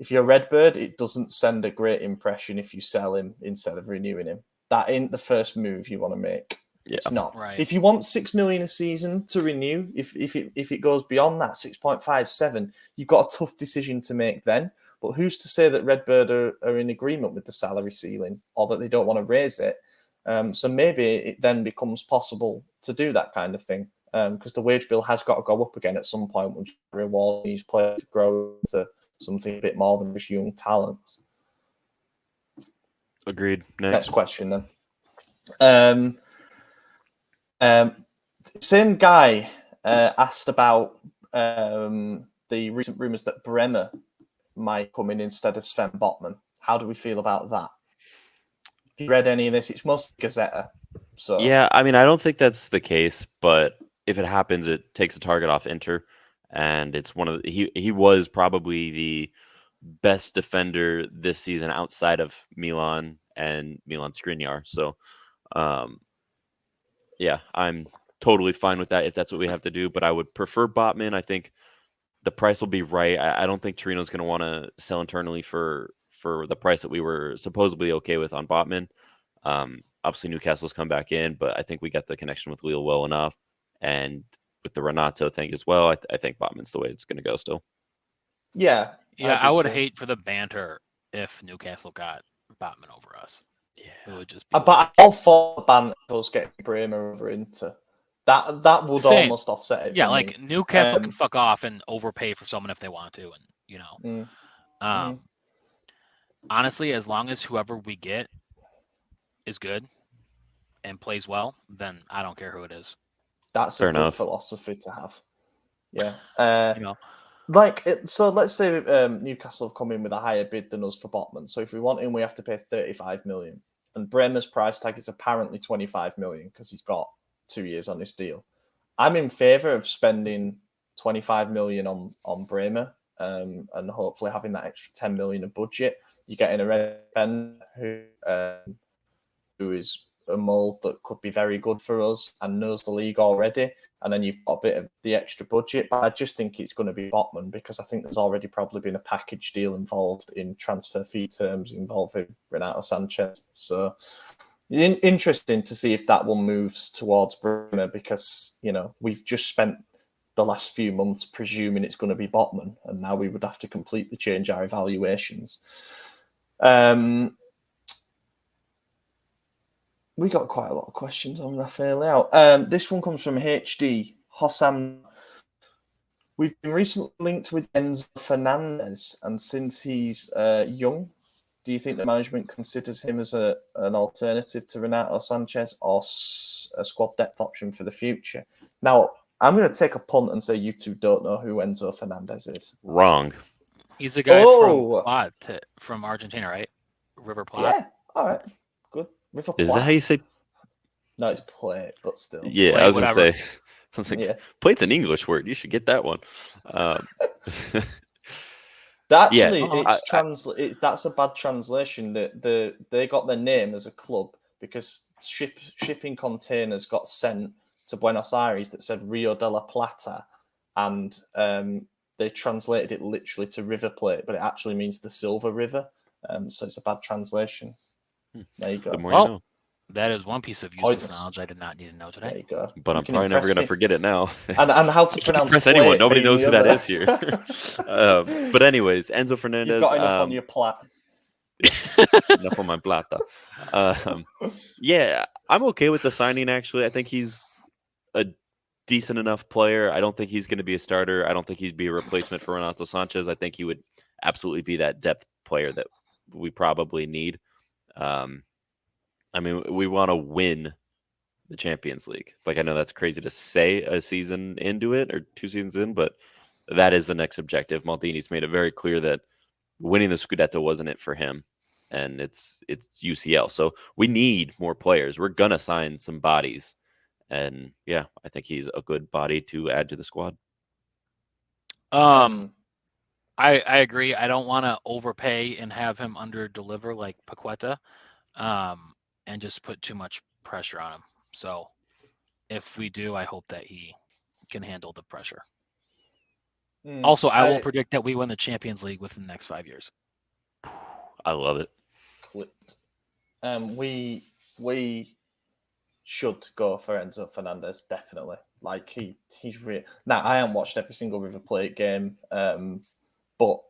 if you're RedBird, it doesn't send a great impression if you sell him instead of renewing him. That ain't the first move you want to make. Yeah. It's not. Right. If you want 6 million a season to renew, if it goes beyond that 6.57, you've got a tough decision to make then. But who's to say that RedBird are in agreement with the salary ceiling or that they don't want to raise it? So maybe it then becomes possible to do that kind of thing because the wage bill has got to go up again at some point, which reward these players to grow to something a bit more than just young talents. Agreed. Next question then. Same guy asked about the recent rumours that Bremer might come in instead of Sven Botman. How do we feel about that? Have you read any of this? It's mostly Gazzetta. So Yeah, I mean, I don't think that's the case, but if it happens, it takes a target off Inter, and it's one of he was probably the best defender this season outside of Milan and Milan Skriniar. So, yeah, I'm totally fine with that if that's what we have to do. But I would prefer Botman. I think the price will be right. I don't think Torino's going to want to sell internally for the price that we were supposedly okay with on Botman. Obviously, Newcastle's come back in, but I think we got the connection with Lille well enough. And with the Renato thing as well, I think Botman's the way it's going to go still. Yeah. I would hate for the banter if Newcastle got Botman over us. Yeah. It would just be But I'll fall the banter of us getting Bremer over Inter. That would Same. almost offset it. Yeah, for like me. Newcastle can fuck off and overpay for someone if they want to, and honestly, as long as whoever we get is good and plays well, then I don't care who it is. That's Fair a good enough. philosophy to have. Yeah. So let's say Newcastle have come in with a higher bid than us for Botman. So if we want him, we have to pay 35 million. And Bremer's price tag is apparently 25 million because he's got 2 years on his deal. I'm in favour of spending 25 million on Bremer and hopefully having that extra 10 million of budget. You're getting a red defender who is a mould that could be very good for us and knows the league already. And then you've got a bit of the extra budget. But I just think it's going to be Botman because I think there's already probably been a package deal involved in transfer fee terms involving Renato Sanchez. So interesting to see if that one moves towards Bremer because, we've just spent the last few months presuming it's going to be Botman. And now we would have to completely change our evaluations. We got quite a lot of questions on Rafael Leao. This one comes from HD Hossam. We've been recently linked with Enzo Fernandez, and since he's young, do you think the management considers him as an alternative to Renato Sanchez or a squad depth option for the future? Now, I'm going to take a punt and say you two don't know who Enzo Fernandez is. Wrong. He's a guy from Argentina, right? River Plate. Yeah, all right. Good. River Plate. Is that how you say? No, it's Plate, but still. Yeah, Plate, I was going to say. I was like, Yeah. Plate's an English word. You should get that one. That's a bad translation. They got their name as a club because shipping containers got sent to Buenos Aires that said Rio de la Plata, and they translated it literally to River Plate, but it actually means the Silver River. So it's a bad translation. There you go. The more you know. That is one piece of useless knowledge I did not need to know today. There you go. But I'm probably never going to forget it now. And how to pronounce press anyone. Nobody knows who that is here. But anyways, Enzo Fernandez. You've got enough on your plat. Enough on my plata. Yeah, I'm okay with the signing, actually. I think he's a decent enough player. I don't think he's going to be a starter. I don't think he'd be a replacement for Renato Sanchez. I think he would absolutely be that depth player that we probably need. I mean, we want to win the Champions League. Like, I know that's crazy to say a season into it or 2 seasons in, but that is the next objective. Maldini's made it very clear that winning the Scudetto wasn't it for him, and it's UCL. So we need more players. We're gonna sign some bodies, and yeah, I think he's a good body to add to the squad. I agree. I don't want to overpay and have him under deliver like Paqueta, and just put too much pressure on him. So if we do, I hope that he can handle the pressure. Also, I will predict that we win the Champions League within the next 5 years. I love it. Clipped. We should go for Enzo Fernandez, definitely. Like he's real. Now, I haven't watched every single River Plate game, but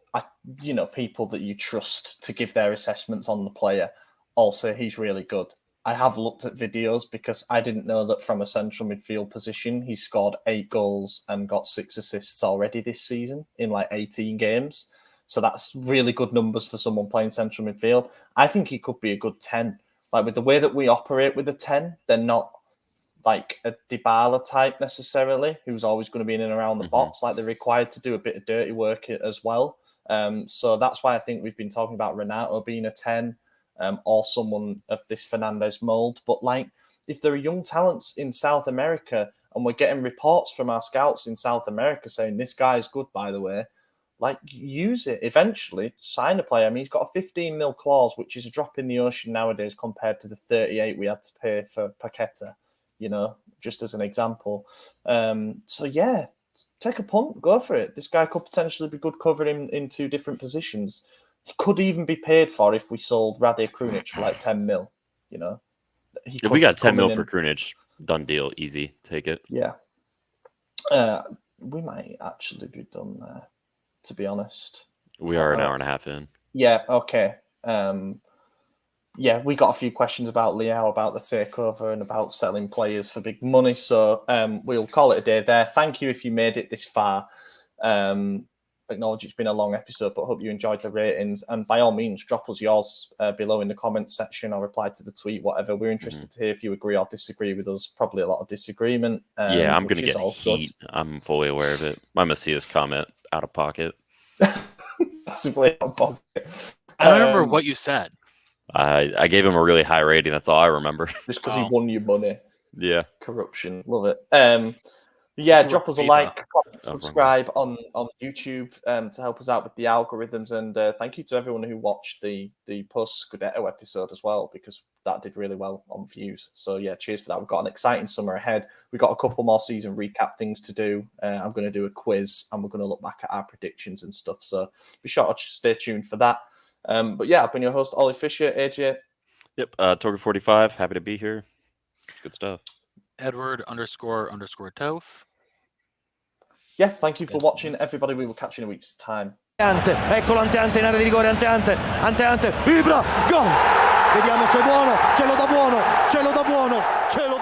people that you trust to give their assessments on the player all say he's really good. I have looked at videos because I didn't know that from a central midfield position, he scored 8 goals and got 6 assists already this season in like 18 games. So that's really good numbers for someone playing central midfield. I think he could be a good 10. Like with the way that we operate with a 10, they're not like a Dybala type necessarily, who's always going to be in and around the box. Like they're required to do a bit of dirty work as well. So that's why I think we've been talking about Renato being a 10. Or someone of this Fernandez mold. But like, if there are young talents in South America and we're getting reports from our scouts in South America saying this guy's good, by the way, like use it eventually, sign a player. I mean, he's got a 15 mil clause, which is a drop in the ocean nowadays compared to the 38 we had to pay for Paqueta, just as an example. So yeah, take a punt, go for it. This guy could potentially be good cover in 2 different positions. He could even be paid for if we sold Rade Krunic for like 10 mil, If we got 10 mil for Krunic, done deal, easy, take it. Yeah. We might actually be done there, to be honest. We are an hour and a half in. Yeah, okay. We got a few questions about Leao, about the takeover and about selling players for big money. So we'll call it a day there. Thank you if you made it this far. Acknowledge it's been a long episode, but hope you enjoyed the ratings. And by all means, drop us yours below in the comments section or reply to the tweet, whatever. We're interested to hear if you agree or disagree with us. Probably a lot of disagreement. Yeah, I'm going to get heat. Good. I'm fully aware of it. My Messias comment out of pocket. Massively out of pocket. I don't remember what you said. I gave him a really high rating. That's all I remember. Just because he won you money. Yeah. Corruption. Love it. Yeah, drop us a like, comment, subscribe on YouTube to help us out with the algorithms. And thank you to everyone who watched the post-Scudetto episode as well, because that did really well on views. So yeah, cheers for that. We've got an exciting summer ahead. We've got a couple more season recap things to do. I'm going to do a quiz and we're going to look back at our predictions and stuff. So be sure to stay tuned for that. But yeah, I've been your host, Ollie Fisher. AJ. Yep, Torger45. Happy to be here. Good stuff. Edward__Toth. Yeah, thank you for watching, everybody. We will catch you in a week's time. Eccolo Ante in area di rigore, Ante, Ibra, gol! Vediamo se è buono, ce lo dà buono, ce lo dà buono, ce lo